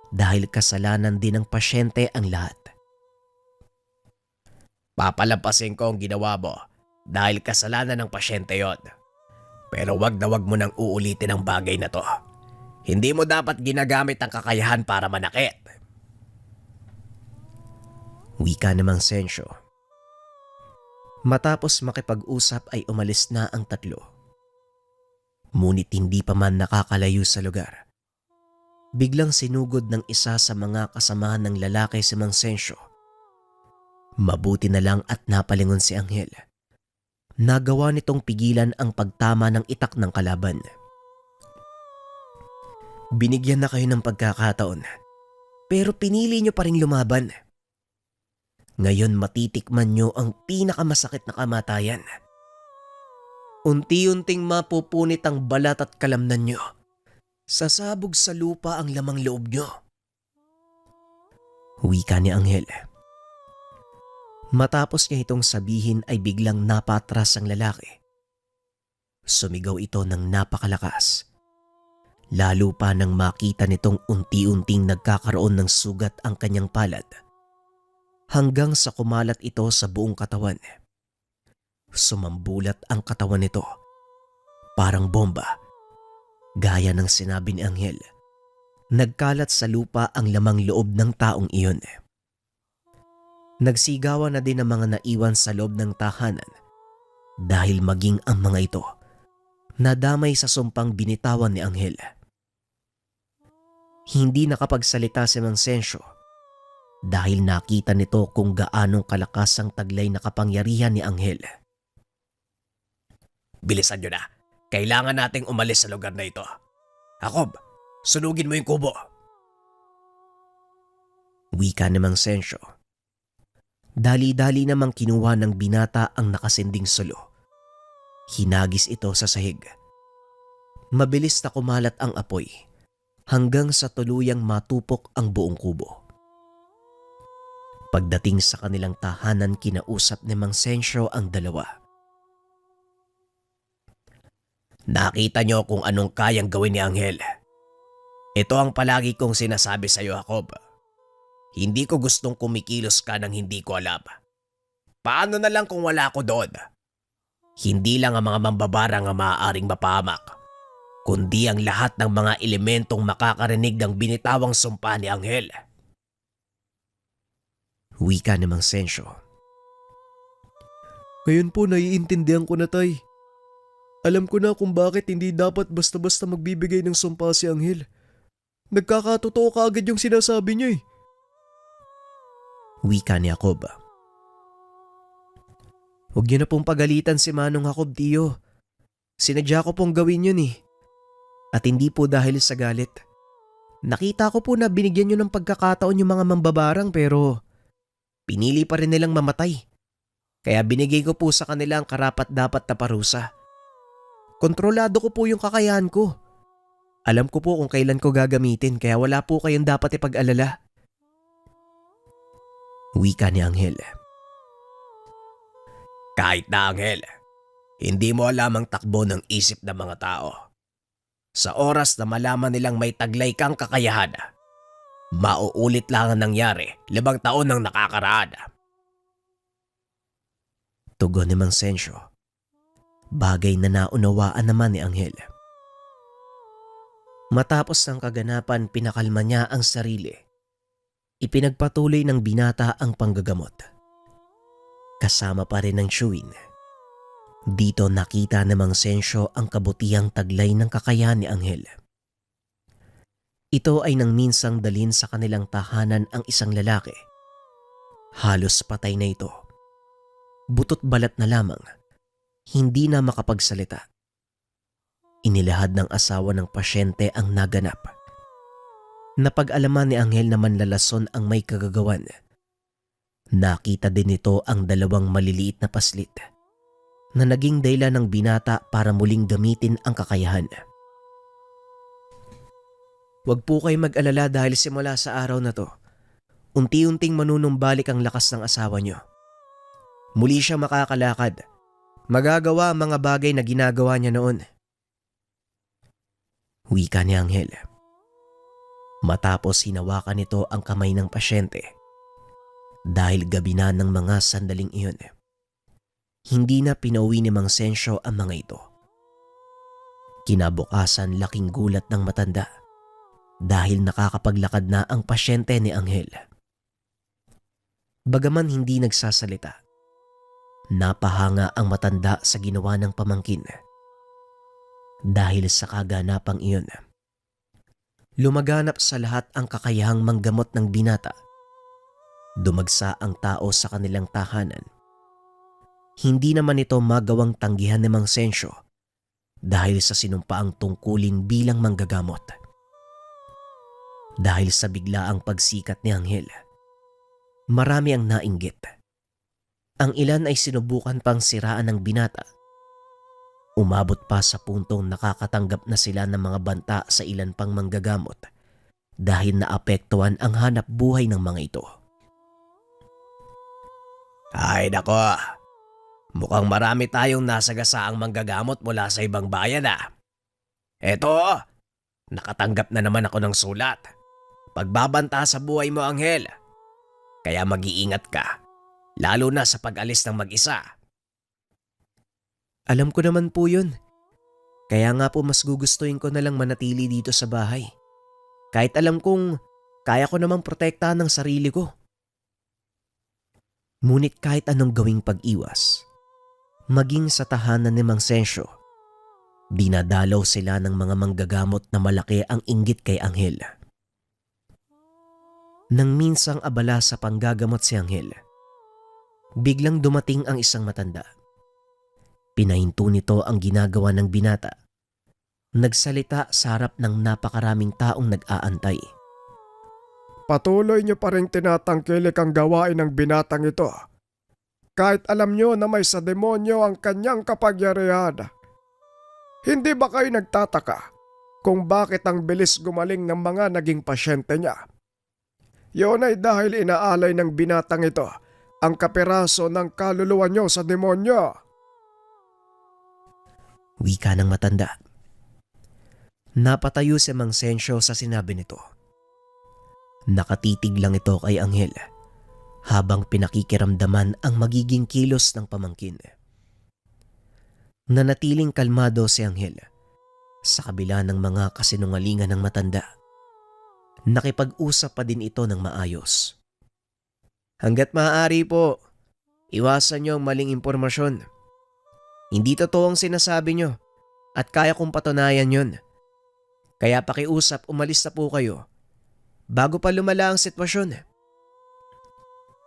dahil kasalanan din ng pasyente ang lahat.
Papalampasin ko ang ginawa mo dahil kasalanan ng pasyente yon. Pero wag na wag mo nang uulitin ang bagay na to. Hindi mo dapat ginagamit ang kakayahan para manakit.
Wika ni Mang Sensyo. Matapos makipag-usap ay umalis na ang tatlo. Ngunit hindi pa man nakakalayo sa lugar. Biglang sinugod ng isa sa mga kasamahan ng lalaki si Mang Sensyo. Mabuti na lang at napalingon si Anghel. Nagawa nitong pigilan ang pagtama ng itak ng kalaban. Binigyan na kayo ng pagkakataon, pero pinili nyo pa rin lumaban. Ngayon matitikman nyo ang pinakamasakit na kamatayan. Unti-unting mapupunit ang balat at kalamnan nyo. Sasabog sa lupa ang lamang loob nyo. Wika ni Anghel. Matapos niya itong sabihin ay biglang napatras ang lalaki. Sumigaw ito ng napakalakas. Lalo pa nang makita nitong unti-unting nagkakaroon ng sugat ang kanyang palad. Hanggang sa kumalat ito sa buong katawan. Sumambulat ang katawan nito. Parang bomba. Gaya ng sinabi ni Anghel. Nagkalat sa lupa ang lamang loob ng taong iyon. Nagsigawan na din ang mga naiwan sa loob ng tahanan dahil maging ang mga ito nadamay sa sumpang binitawan ni Anghel. Hindi nakapagsalita si Mang Sensyo dahil nakita nito kung gaanong kalakas ang taglay na kapangyarihan ni Anghel.
Bilisan nyo na. Kailangan nating umalis sa lugar na ito. Jacob, sunugin mo yung kubo.
Wika ni Mang Sensyo. Dali-dali namang kinuha ng binata ang nakasinding sulo. Hinagis ito sa sahig. Mabilis na kumalat ang apoy hanggang sa tuluyang matupok ang buong kubo. Pagdating sa kanilang tahanan, kinausap ni Mang Sensyo ang dalawa.
Nakita nyo kung anong kayang gawin ni Anghel. Ito ang palagi kong sinasabi sa iyo, Jacob. Hindi ko gustong kumikilos ka nang hindi ko alam. Paano na lang kung wala ako doon? Hindi lang ang mga mambabarang ang maaaring mapahamak, kundi ang lahat ng mga elementong makakarinig ng binitawang sumpa ni Anghel.
Wika ni Mang Sensyo.
Ngayon po naiintindihan ko na, tay. Alam ko na kung bakit hindi dapat basta-basta magbibigay ng sumpa si Anghel. Nagkakatotoo kaagad yung sinasabi niya eh.
Wika ni Jacob. Huwag niyo na pong pagalitan si Manong Jacob, tiyo. Sinadya ko pong gawin yun eh. At hindi po dahil sa galit. Nakita ko po na binigyan niyo ng pagkakataon yung mga mambabarang pero pinili pa rin nilang mamatay. Kaya binigay ko po sa kanila ang karapat-dapat na parusa. Kontrolado ko po yung kakayahan ko. Alam ko po kung kailan ko gagamitin kaya wala po kayong dapat ipag-alala. Wika ni Anghel.
Kahit na, Anghel, hindi mo alam ang takbo ng isip ng mga tao. Sa oras na malaman nilang may taglay kang kakayahan, mauulit lang ang nangyari 5 taon nang nakakaraan.
Tugon ni Mang Sensyo. Bagay na naunawaan naman ni Anghel. Matapos ng kaganapan, pinakalma niya ang sarili. Ipinagpatuloy ng binata ang panggagamot. Kasama pa rin ng chewin. Dito nakita ni Mang Sensyo ang kabutihang taglay ng kakayahan ni Anghel. Ito ay nang minsang dalhin sa kanilang tahanan ang isang lalaki. Halos patay na ito. Butot balat na lamang. Hindi na makapagsalita. Inilahad ng asawa ng pasyente ang naganap. Napag-alaman ni Anghel na manlalason ang may kagagawan. Nakita din nito ang 2 maliliit na paslit na naging dahilan ng binata para muling gamitin ang kakayahan. Huwag po kayo mag-alala dahil simula sa araw na to, unti-unting manunumbalik ang lakas ng asawa niyo. Muli siya makakalakad. Magagawa ang mga bagay na ginagawa niya noon. Wika ni Anghel. Matapos hinawakan nito ang kamay ng pasyente. Dahil gabi na ng mga sandaling iyon, hindi na pinauwi ni Mang Sensyo ang mga ito. Kinabukasan laking gulat ng matanda dahil nakakapaglakad na ang pasyente ni Anghel. Bagaman hindi nagsasalita, napahanga ang matanda sa ginawa ng pamangkin. Dahil sa kaganapang iyon, lumaganap sa lahat ang kakayahang manggamot ng binata. Dumagsa ang tao sa kanilang tahanan. Hindi naman ito magawang tanggihan ni Mang Sensyo dahil sa sinumpaang tungkulin bilang manggagamot. Dahil sa biglaang pagsikat ni Anghel, marami ang nainggit. Ang ilan ay sinubukan pang siraan ng binata. Umabot pa sa puntong nakakatanggap na sila ng mga banta sa ilan pang manggagamot dahil naapektuhan ang hanap buhay ng mga ito.
Ay nako, mukhang marami tayong nasagasaang manggagamot mula sa ibang bayan ah. Eto, nakatanggap na naman ako ng sulat. Pagbabanta sa buhay mo, Anghel. Kaya mag-iingat ka. Lalo na sa pag-alis ng mag-isa.
Alam ko naman po yun. Kaya nga po mas gugustuhin ko na lang manatili dito sa bahay. Kahit alam kong kaya ko namang protektahan ng sarili ko. Ngunit kahit anong gawing pag-iwas, maging sa tahanan ni Mang Sensyo, dinadalaw sila ng mga manggagamot na malaki ang inggit kay Anghel. Nang minsang abala sa panggagamot si Anghel, biglang dumating ang isang matanda. Pinahinto nito ang ginagawa ng binata. Nagsalita sa harap ng napakaraming taong nag-aantay.
Patuloy niyo pa rin tinatangkilik ang gawain ng binatang ito. Kahit alam niyo na may sa demonyo ang kanyang kapagyarihan. Hindi ba kayo nagtataka kung bakit ang bilis gumaling ng mga naging pasyente niya? Yun ay dahil inaalay ng binatang ito ang kapiraso ng kaluluwa niyo sa demonyo.
Wika ng matanda. Napatayo si Mang Sensyo sa sinabi nito. Nakatitig lang ito kay Anghel habang pinakikiramdaman ang magiging kilos ng pamangkin. Nanatiling kalmado si Anghel sa kabila ng mga kasinungalingan ng matanda. Nakipag-usap pa din ito ng maayos. Hanggat maaari po, iwasan niyo ang maling impormasyon. Hindi totoo ang sinasabi niyo at kaya kong patunayan yun. Kaya pakiusap, umalis na po kayo bago pa lumala ang sitwasyon.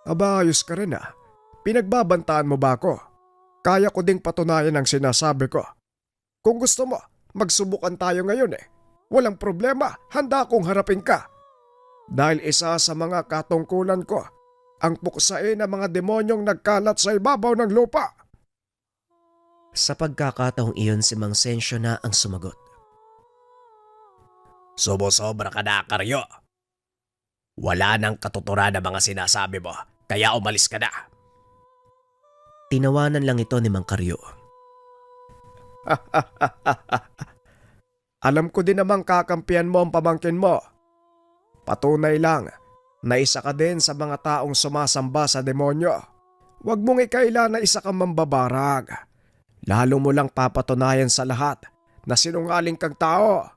Aba, ayos ka rin ah. Pinagbabantaan mo ba ako? Kaya ko ding patunayan ang sinasabi ko. Kung gusto mo, magsubukan tayo ngayon eh. Walang problema, handa akong harapin ka. Dahil isa sa mga katungkulan ko, ang puksain ng mga demonyong nagkalat sa ibabaw ng lupa.
Sa pagkakataong iyon si Mang Sensyo na ang sumagot.
Subo-sobra ka na, Karyo. Wala nang katuturan ng mga sinasabi mo, kaya umalis ka na.
Tinawanan lang ito ni Mang Karyo.
Alam ko din namang kakampihan mo ang pamangkin mo. Patunay lang na isa ka din sa mga taong sumasamba sa demonyo. Huwag mong ikaila na isa kang mambabarag. Lalo mo lang papatunayan sa lahat na sinungaling kang tao.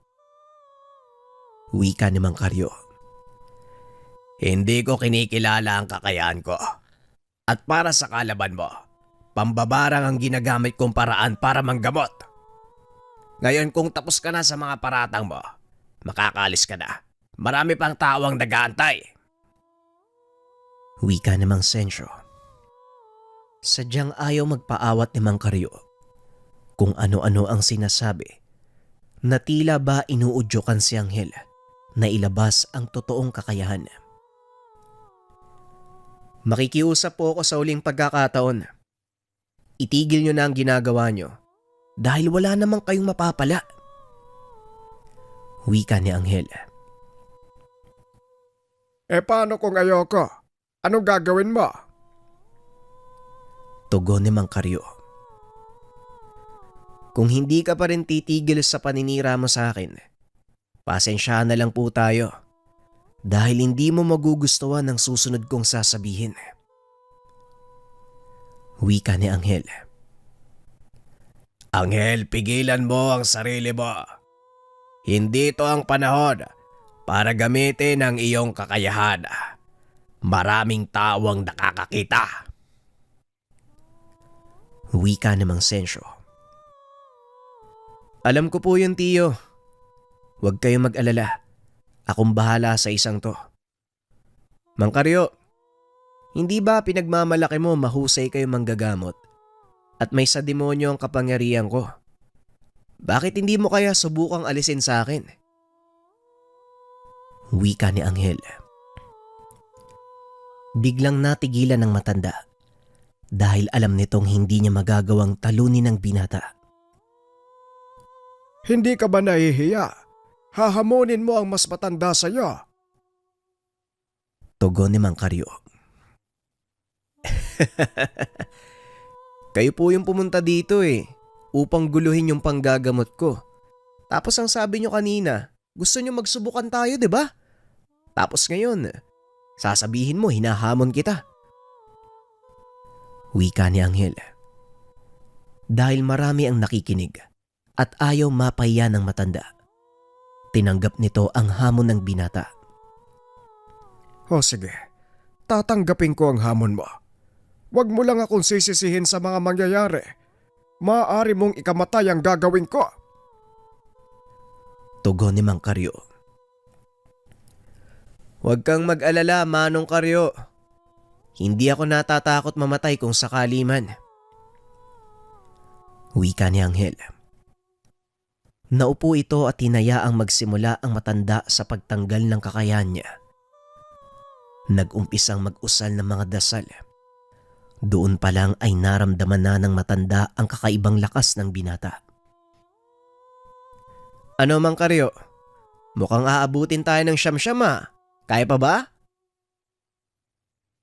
Wika ni Mang Karyo.
Hindi ko kinikilala ang kakayahan ko. At para sa kalaban mo, pambabarang ang ginagamit kong paraan para manggamot. Ngayon kung tapos ka na sa mga paratang mo, makakalis ka na. Marami pang tao ang nag-aantay.
Wika ni Mang Sensyo. Sadyang ayaw magpaawat ni Mang Karyo kung ano-ano ang sinasabi na tila ba inuudyokan si Anghel na ilabas ang totoong kakayahan. Makikiusap po ako sa uling pagkakataon. Itigil nyo na ang ginagawa nyo dahil wala namang kayong mapapala. Wika ni Anghel.
Paano kung ayoko? Anong gagawin mo?
Tugon ni Mang Karyo. Kung hindi ka pa rin titigil sa paninira mo sa akin, pasensyahan na lang po tayo dahil hindi mo magugustuhan ang susunod kong sasabihin. Wika ni Anghel.
Anghel, pigilan mo ang sarili mo. Hindi ito ang panahon para gamitin ang iyong kakayahan. Maraming tao ang nakakakita.
Wika ni Mang Sensyo. Alam ko po yun, tiyo. Huwag kayong mag-alala. Akong bahala sa isang to. Mang Karyo, hindi ba pinagmamalaki mo mahusay kayong manggagamot at may sa demonyo ang kapangyarihan ko? Bakit hindi mo kaya subukang alisin sa akin? Wika ni Anghel. Biglang natigilan ng matanda dahil alam nitong hindi niya magagawang talunin ng binata.
Hindi ka ba nahihiya? Hahamonin mo ang mas matanda sa iyo.
Tugon ni Mang Karyo. Kayo po yung pumunta dito upang guluhin yung panggagamot ko. Tapos ang sabi nyo kanina, gusto nyo magsubukan tayo, di ba? Tapos ngayon, sasabihin mo hinahamon kita. Wika ni Anghel. Dahil marami ang nakikinig at ayaw mapahiya ng matanda, tinanggap nito ang hamon ng binata.
O sige, tatanggapin ko ang hamon mo. Huwag mo lang akong sisisihin sa mga mangyayari. Maaari mong ikamatay ang gagawin ko.
Tugon ni Mang Karyo. Huwag kang mag-alala, Manong Karyo. Hindi ako natatakot mamatay kung sakali man. Wika ni Anghel. Naupo ito at hinayaang magsimula ang matanda sa pagtanggal ng kakayahan niya. Nag-umpisang mag-usal ng mga dasal. Doon pa lang ay naramdaman na ng matanda ang kakaibang lakas ng binata. Ano, Mang Karyo? Mukhang aabutin tayo ng siyam-siyam ah. Kaya pa ba?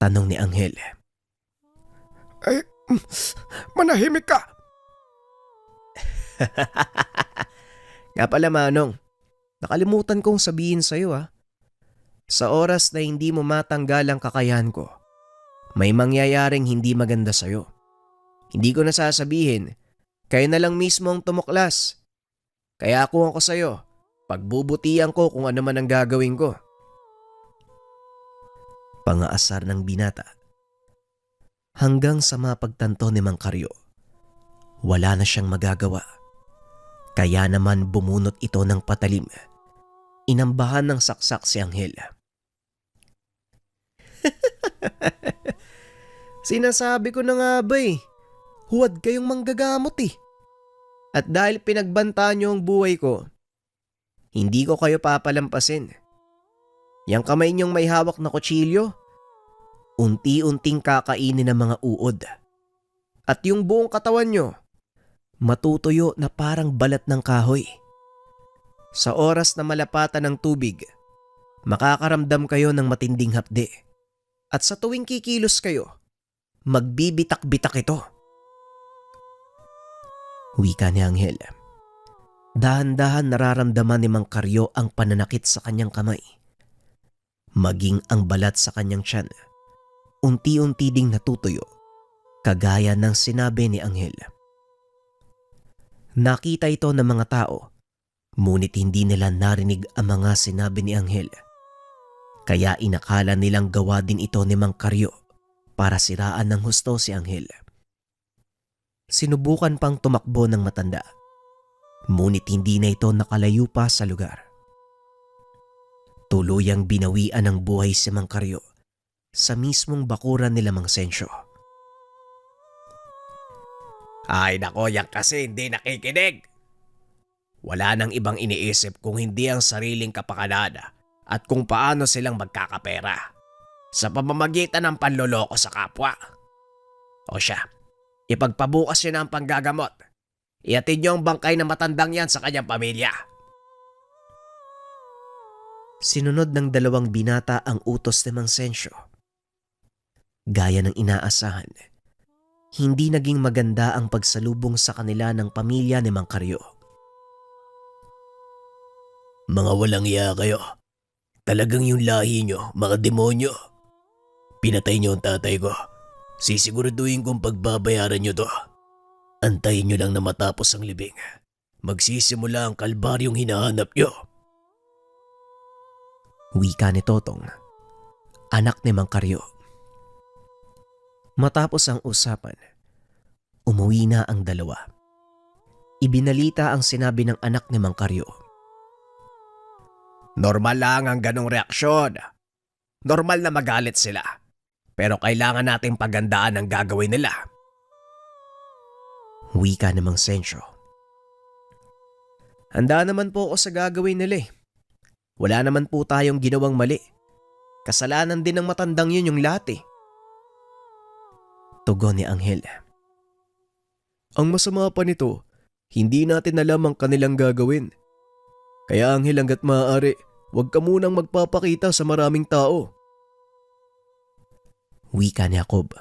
Tanong ni Anghel.
Manahimik ka!
Nga pala, Manong, Nakalimutan kong sabihin sa'yo Sa oras na hindi mo matanggal ang kakayahan ko, may mangyayaring hindi maganda sa'yo. Hindi ko na sasabihin, kayo na lang mismo ang tumuklas. Kaya kung ako sa'yo, pagbubutihan ko kung ano man ang gagawin ko. Pangaasar ng binata. Hanggang sa mapagtanto ni Mang Karyo, wala na siyang magagawa. Kaya naman bumunot ito ng patalim. Inambahan ng saksak si Anghel. Sinasabi ko na nga ba huwad kayong manggagamot At dahil pinagbantaan niyo ang buhay ko, hindi ko kayo papalampasin. Yang kamay niyong may hawak na kutsilyo, unti-unting kakainin ng mga uod. At yung buong katawan niyo, matutuyo na parang balat ng kahoy. Sa oras na malapatan ng tubig, makakaramdam kayo ng matinding hapde. At sa tuwing kikilos kayo, magbibitak-bitak ito. Wika ni Anghel. Dahan-dahan nararamdaman ni Mang Karyo ang pananakit sa kanyang kamay. Maging ang balat sa kanyang tiyan, unti-unti ding natutuyo, kagaya ng sinabi ni Anghel. Nakita ito ng mga tao, ngunit hindi nila narinig ang mga sinabi ni Anghel. Kaya inakala nilang gawa din ito ni Mang Karyo para siraan ng husto si Anghel. Sinubukan pang tumakbo ng matanda, ngunit hindi na ito nakalayo pa sa lugar. Tuluyang binawian ng buhay si Mang Karyo sa mismong bakuran nila Mang Sensyo.
Ay nako, yan kasi hindi nakikinig. Wala nang ibang iniisip kung hindi ang sariling kapakanan at kung paano silang magkakapera sa pamamagitan ng panloloko sa kapwa. O siya, ipagpabukas nyo na ang panggagamot. Iatid nyo ang bangkay na matandang yan sa kanyang pamilya.
Sinunod ng dalawang binata ang utos ni Mang Sensyo. Gaya ng inaasahan, hindi naging maganda ang pagsalubong sa kanila ng pamilya ni Mang Karyo.
Mga walang iya kayo. Talagang yung lahi nyo, mga demonyo. Pinatay nyo ang tatay ko. Sisiguraduhin kong pagbabayaran nyo to. Antayin nyo lang na matapos ang libing. Magsisimula ang kalbaryong hinahanap nyo.
Wika ni Totong, anak ni Mang Karyo. Matapos ang usapan, umuwi na ang dalawa. Ibinalita ang sinabi ng anak ni Mang Karyo.
Normal lang ang ganong reaksyon. Normal na magalit sila. Pero kailangan nating pagandaan ang gagawin nila.
Wika ni Mang Sensyo. Handa naman po ako sa gagawin nila Wala naman po tayong ginawang mali. Kasalanan din ng matandang yun yung lahat Tugon ni Anghel.
Ang masama pa nito, hindi natin alam ang kanilang gagawin. Kaya Anghel, hanggat maaari, huwag ka munang magpapakita sa maraming tao.
Wika ni Jacob.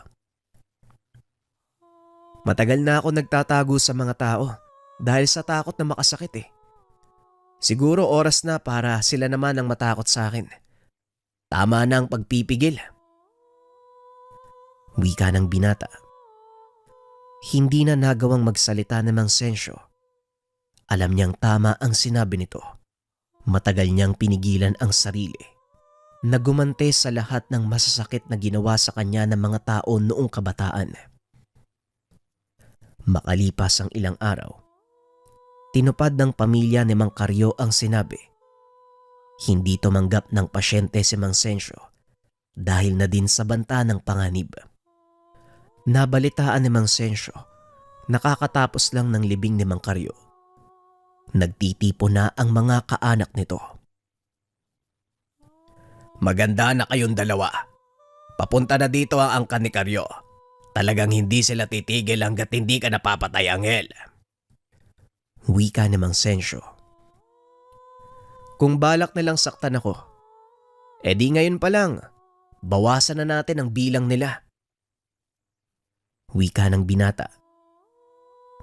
Matagal na ako nagtatago sa mga tao dahil sa takot na makasakit Siguro oras na para sila naman ang matakot sa akin. Tama na ang pagpipigil. Wika ng binata. Hindi na nagawang magsalita ng Mang Sensyo. Alam niyang tama ang sinabi nito. Matagal niyang pinigilan ang sarili na gumante sa lahat ng masasakit na ginawa sa kanya ng mga tao noong kabataan. Makalipas ang ilang araw, tinupad ng pamilya ni Mang Karyo ang sinabi. Hindi tumanggap ng pasyente si Mang Sensyo dahil na din sa banta ng panganib. Nabalitaan ni Mang Sensyo, nakakatapos lang ng libing ni Mang Karyo. Nagtitipo na ang mga kaanak nito.
Maganda na kayong dalawa. Papunta na dito ang angkan ni Karyo. Talagang hindi sila titigil hanggat hindi ka napapatay, Anghel.
Wika ni Mang Sensyo. Kung balak nilang saktan ako, edi ngayon pa lang, bawasan na natin ang bilang nila. Wika ng binata.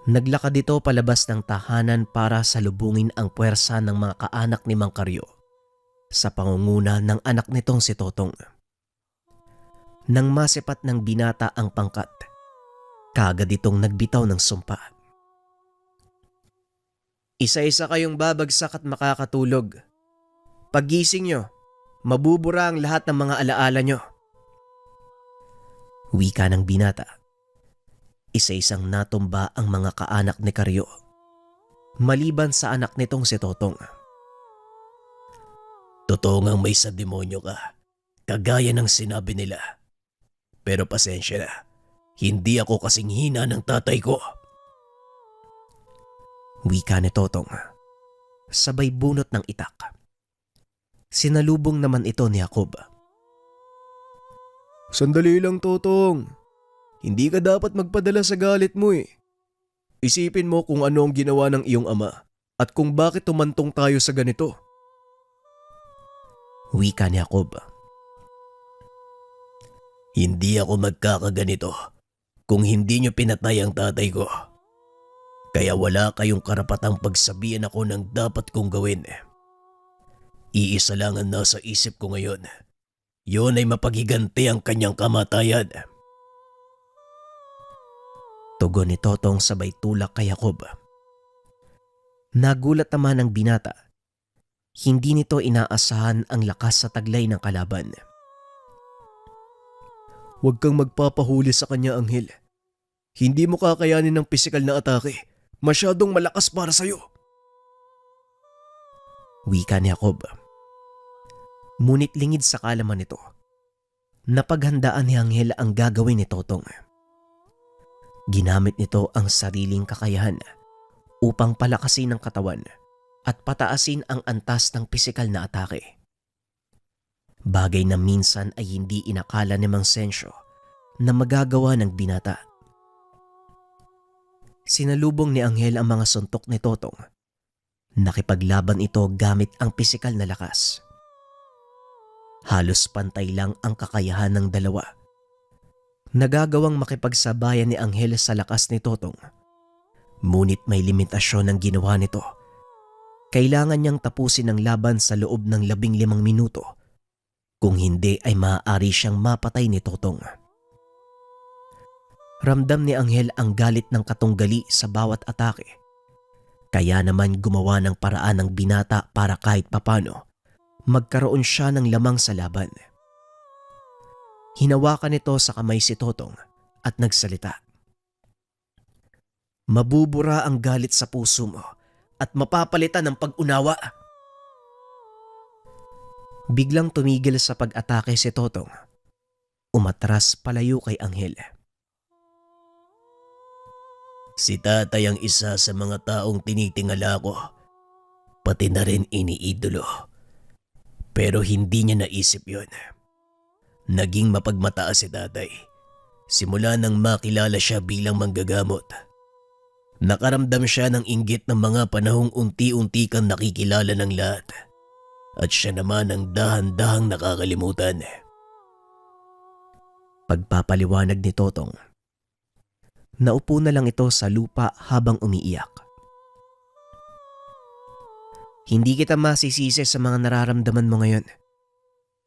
Naglakad ito palabas ng tahanan para salubungin ang puwersa ng mga kaanak ni Mang Karyo sa pangunguna ng anak nitong si Totong. Nang masipat ng binata ang pangkat, kaagad itong nagbitaw ng sumpa. Isa-isa kayong babagsak at makakatulog. Paggising nyo, mabubura ang lahat ng mga alaala nyo. Wika ng binata. Isa-isang natumba ang mga kaanak ni Karyo, maliban sa anak nitong si Totong.
Totoo ngang may sa demonyo ka, kagaya ng sinabi nila. Pero pasensya na, hindi ako kasing hina ng tatay ko.
Wika ni Totong, sabay bunot ng itak. Sinalubong naman ito ni Jacob.
Sandali lang, Totong. Hindi ka dapat magpadala sa galit mo eh. Isipin mo kung ano ang ginawa ng iyong ama at kung bakit tumantong tayo sa ganito.
Wika ni Jacob.
Hindi ako magkakaganito kung hindi niyo pinatay ang tatay ko. Kaya wala kayong karapatang pagsabihan ako ng dapat kong gawin. Iisa lang ang nasa isip ko ngayon. Yun ay mapagiganti ang kanyang kamatayan.
Tugon ni Totong sabay tulak kay Jacob. Nagulat naman ang binata. Hindi nito inaasahan ang lakas sa taglay ng kalaban.
Huwag kang magpapahuli sa kanya, Anghel. Hindi mo kakayanin ng pisikal na atake. Masyadong malakas para sa'yo.
Wika ni Jacob. Ngunit lingid sa kalaman nito, napaghandaan ni Anghel ang gagawin ni Totong. Ginamit nito ang sariling kakayahan upang palakasin ang katawan at pataasin ang antas ng pisikal na atake. Bagay na minsan ay hindi inakala ni Mang Sensyo na magagawa ng binata. Sinalubong ni Anghel ang mga suntok ni Totong. Nakipaglaban ito gamit ang pisikal na lakas. Halos pantay lang ang kakayahan ng dalawa. Nagagawang makipagsabayan ni Anghel sa lakas ni Totong. Ngunit may limitasyon ang ginawa nito. Kailangan niyang tapusin ang laban sa loob ng 15 minuto. Kung hindi ay maaari siyang mapatay ni Totong. Ramdam ni Anghel ang galit ng katunggali sa bawat atake. Kaya naman gumawa ng paraan ng binata para kahit papano magkaroon siya ng lamang sa laban. Hinawakan nito sa kamay si Totong at nagsalita. Mabubura ang galit sa puso mo at mapapalitan ng pag-unawa. Biglang tumigil sa pag-atake si Totong. Umatras palayo kay Anghel.
Si tatay ang isa sa mga taong tinitingala ko. Pati na rin iniidolo. Pero hindi niya naisip yun. Naging mapagmataas si tatay. Simula nang makilala siya bilang manggagamot. Nakaramdam siya ng inggit ng mga panahong unti-unti kang nakikilala ng lahat. At siya naman ang dahan-dahang nakakalimutan.
Pagpapaliwanag ni Totong. Naupo na lang ito sa lupa habang umiiyak. Hindi kita masisisi sa mga nararamdaman mo ngayon.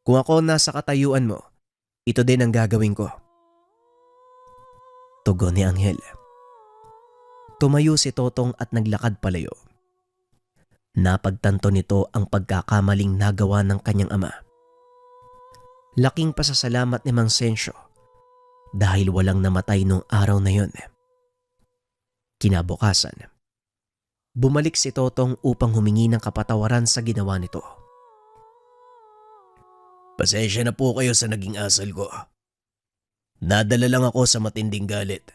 Kung ako nasa katayuan mo, ito din ang gagawin ko. Tugon ni Anghel. Tumayo si Totong at naglakad palayo. Napagtanto nito ang pagkakamaling nagawa ng kanyang ama. Laking pasasalamat ni Mang Sensyo dahil walang namatay nung araw na yon. Kinabukasan, bumalik si Totong upang humingi ng kapatawaran sa ginawa nito.
Pasensya na po kayo sa naging asal ko. Nadala lang ako sa matinding galit.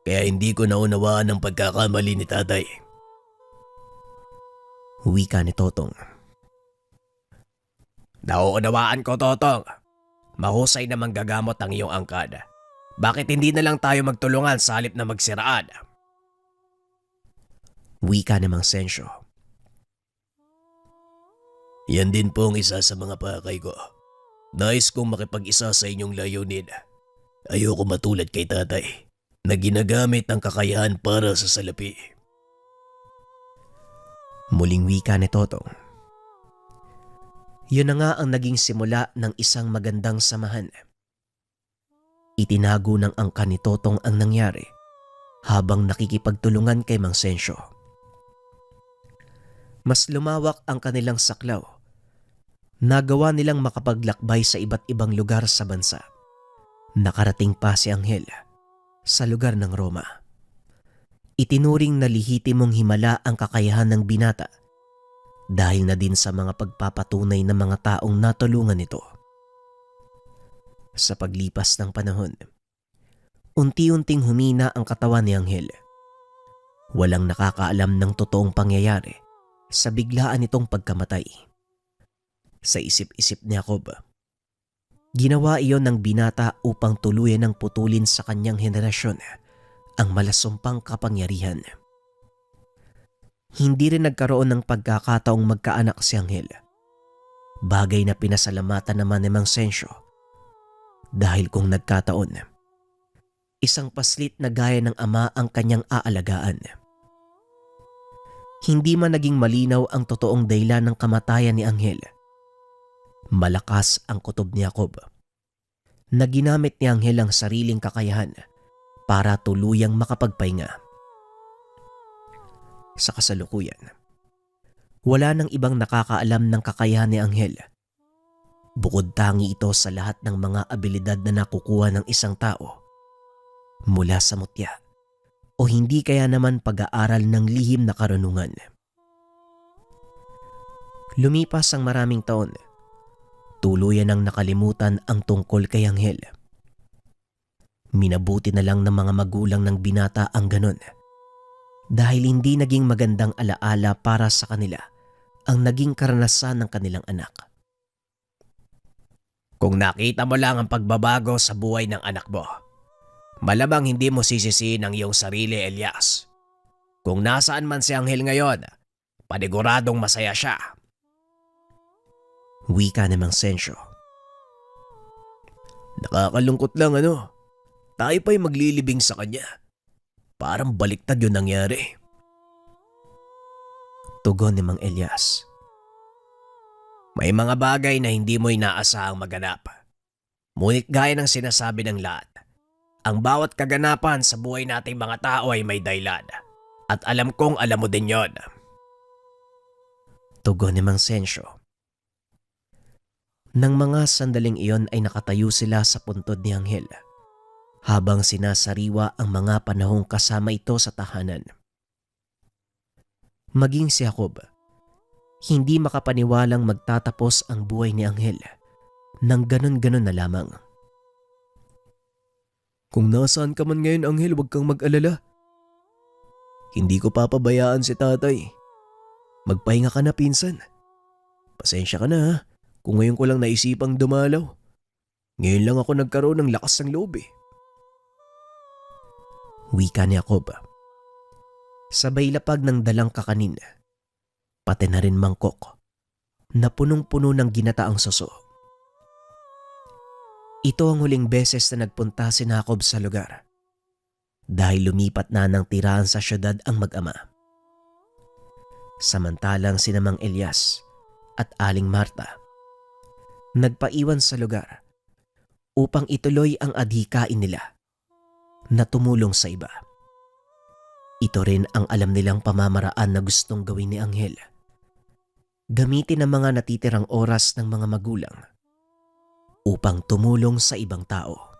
Kaya hindi ko naunawaan ang pagkakamali ni tatay.
Wika ni Totong.
Nauunawaan ko, Totong. Mahusay na manggagamot ang iyong angkad. Bakit hindi na lang tayo magtulungan sa halip na magsiraan?
Wika ni Mang Sensyo.
Yan din po ang isa sa mga pakay ko. Nais kong makipag-isa sa inyong layunin. Ayoko matulad kay tatay. na ginagamit ang kakayahan para sa salapi.
Muling wika ni Totong. Yun na nga ang naging simula ng isang magandang samahan. Itinago ng angkan ni Totong ang nangyari habang nakikipagtulungan kay Mang Sensyo. Mas lumawak ang kanilang saklaw. Nagawa nilang makapaglakbay sa iba't ibang lugar sa bansa. Nakarating pa si Anghel sa lugar ng Roma. Itinuring na lehitimong himala ang kakayahan ng binata dahil na din sa mga pagpapatunay ng mga taong natulungan nito. Sa paglipas ng panahon, unti-unting humina ang katawan ni Anghel. Walang nakakaalam ng totoong pangyayari sa biglaan nitong pagkamatay. Sa isip-isip ni Jacob, ginawa iyon ng binata upang tuluyan ng putulin sa kanyang henerasyon ang malasumpang kapangyarihan. Hindi rin nagkaroon ng pagkakataong magkaanak si Anghel. Bagay na pinasalamatan naman ni Mang Sensyo dahil kung nagkataon, isang paslit na gaya ng ama ang kanyang aalagaan. Hindi man naging malinaw ang totoong dahilan ng kamatayan ni Anghel. Malakas ang kutob ni Jacob na ginamit ni Anghel ang sariling kakayahan para tuluyang makapagpahinga. Sa kasalukuyan, wala nang ibang nakakaalam ng kakayahan ni Anghel. Bukod tangi ito sa lahat ng mga abilidad na nakukuha ng isang tao mula sa mutya o hindi kaya naman pag-aaral ng lihim na karunungan. Lumipas ang maraming taon, tuluyan ang nakalimutan ang tungkol kay Anghel. Minabuti na lang ng mga magulang ng binata ang ganon dahil hindi naging magandang alaala para sa kanila ang naging karanasan ng kanilang anak.
Kung nakita mo lang ang pagbabago sa buhay ng anak mo, malamang hindi mo sisisihin ang iyong sarili, Elias. Kung nasaan man si Anghel ngayon, paniguradong masaya siya.
Wika ni Mang Sensyo.
Nakakalungkot lang tayo pa'y maglilibing sa kanya. Parang baliktad yun nangyari.
Tugon ni Mang Elias.
May mga bagay na hindi mo inaasahang maganap. Ngunit gaya ng sinasabi ng lahat, ang bawat kaganapan sa buhay nating mga tao ay may dahilan. At alam kong alam mo din yon.
Tugon ni Mang Sensyo. Nang mga sandaling iyon ay nakatayo sila sa puntod ni Anghel habang sinasariwa ang mga panahong kasama ito sa tahanan. Maging si Jacob, hindi makapaniwalang magtatapos ang buhay ni Anghel nang ganon-ganon na lamang.
Kung nasaan ka man ngayon, Anghel, huwag kang mag-alala. Hindi ko papabayaan si tatay. Magpahinga ka na, pinsan. Pasensya ka na ha, kung ngayon ko lang naisipang dumalaw. Ngayon lang ako nagkaroon ng lakas ng loob
Wika ni Jacob. Sabay lapag ng dalang kakanin, pati na rin mangkok na punong-puno ng ginataang suso. Ito ang huling beses na nagpunta si Jacob sa lugar dahil lumipat na ng tirahan sa syudad ang mag-ama. Samantalang sina Mang Elias at Aling Marta nagpaiwan sa lugar upang ituloy ang adhikain nila na tumulong sa iba. Ito rin ang alam nilang pamamaraan na gustong gawin ni Anghel. Gamitin ang mga natitirang oras ng mga magulang upang tumulong sa ibang tao.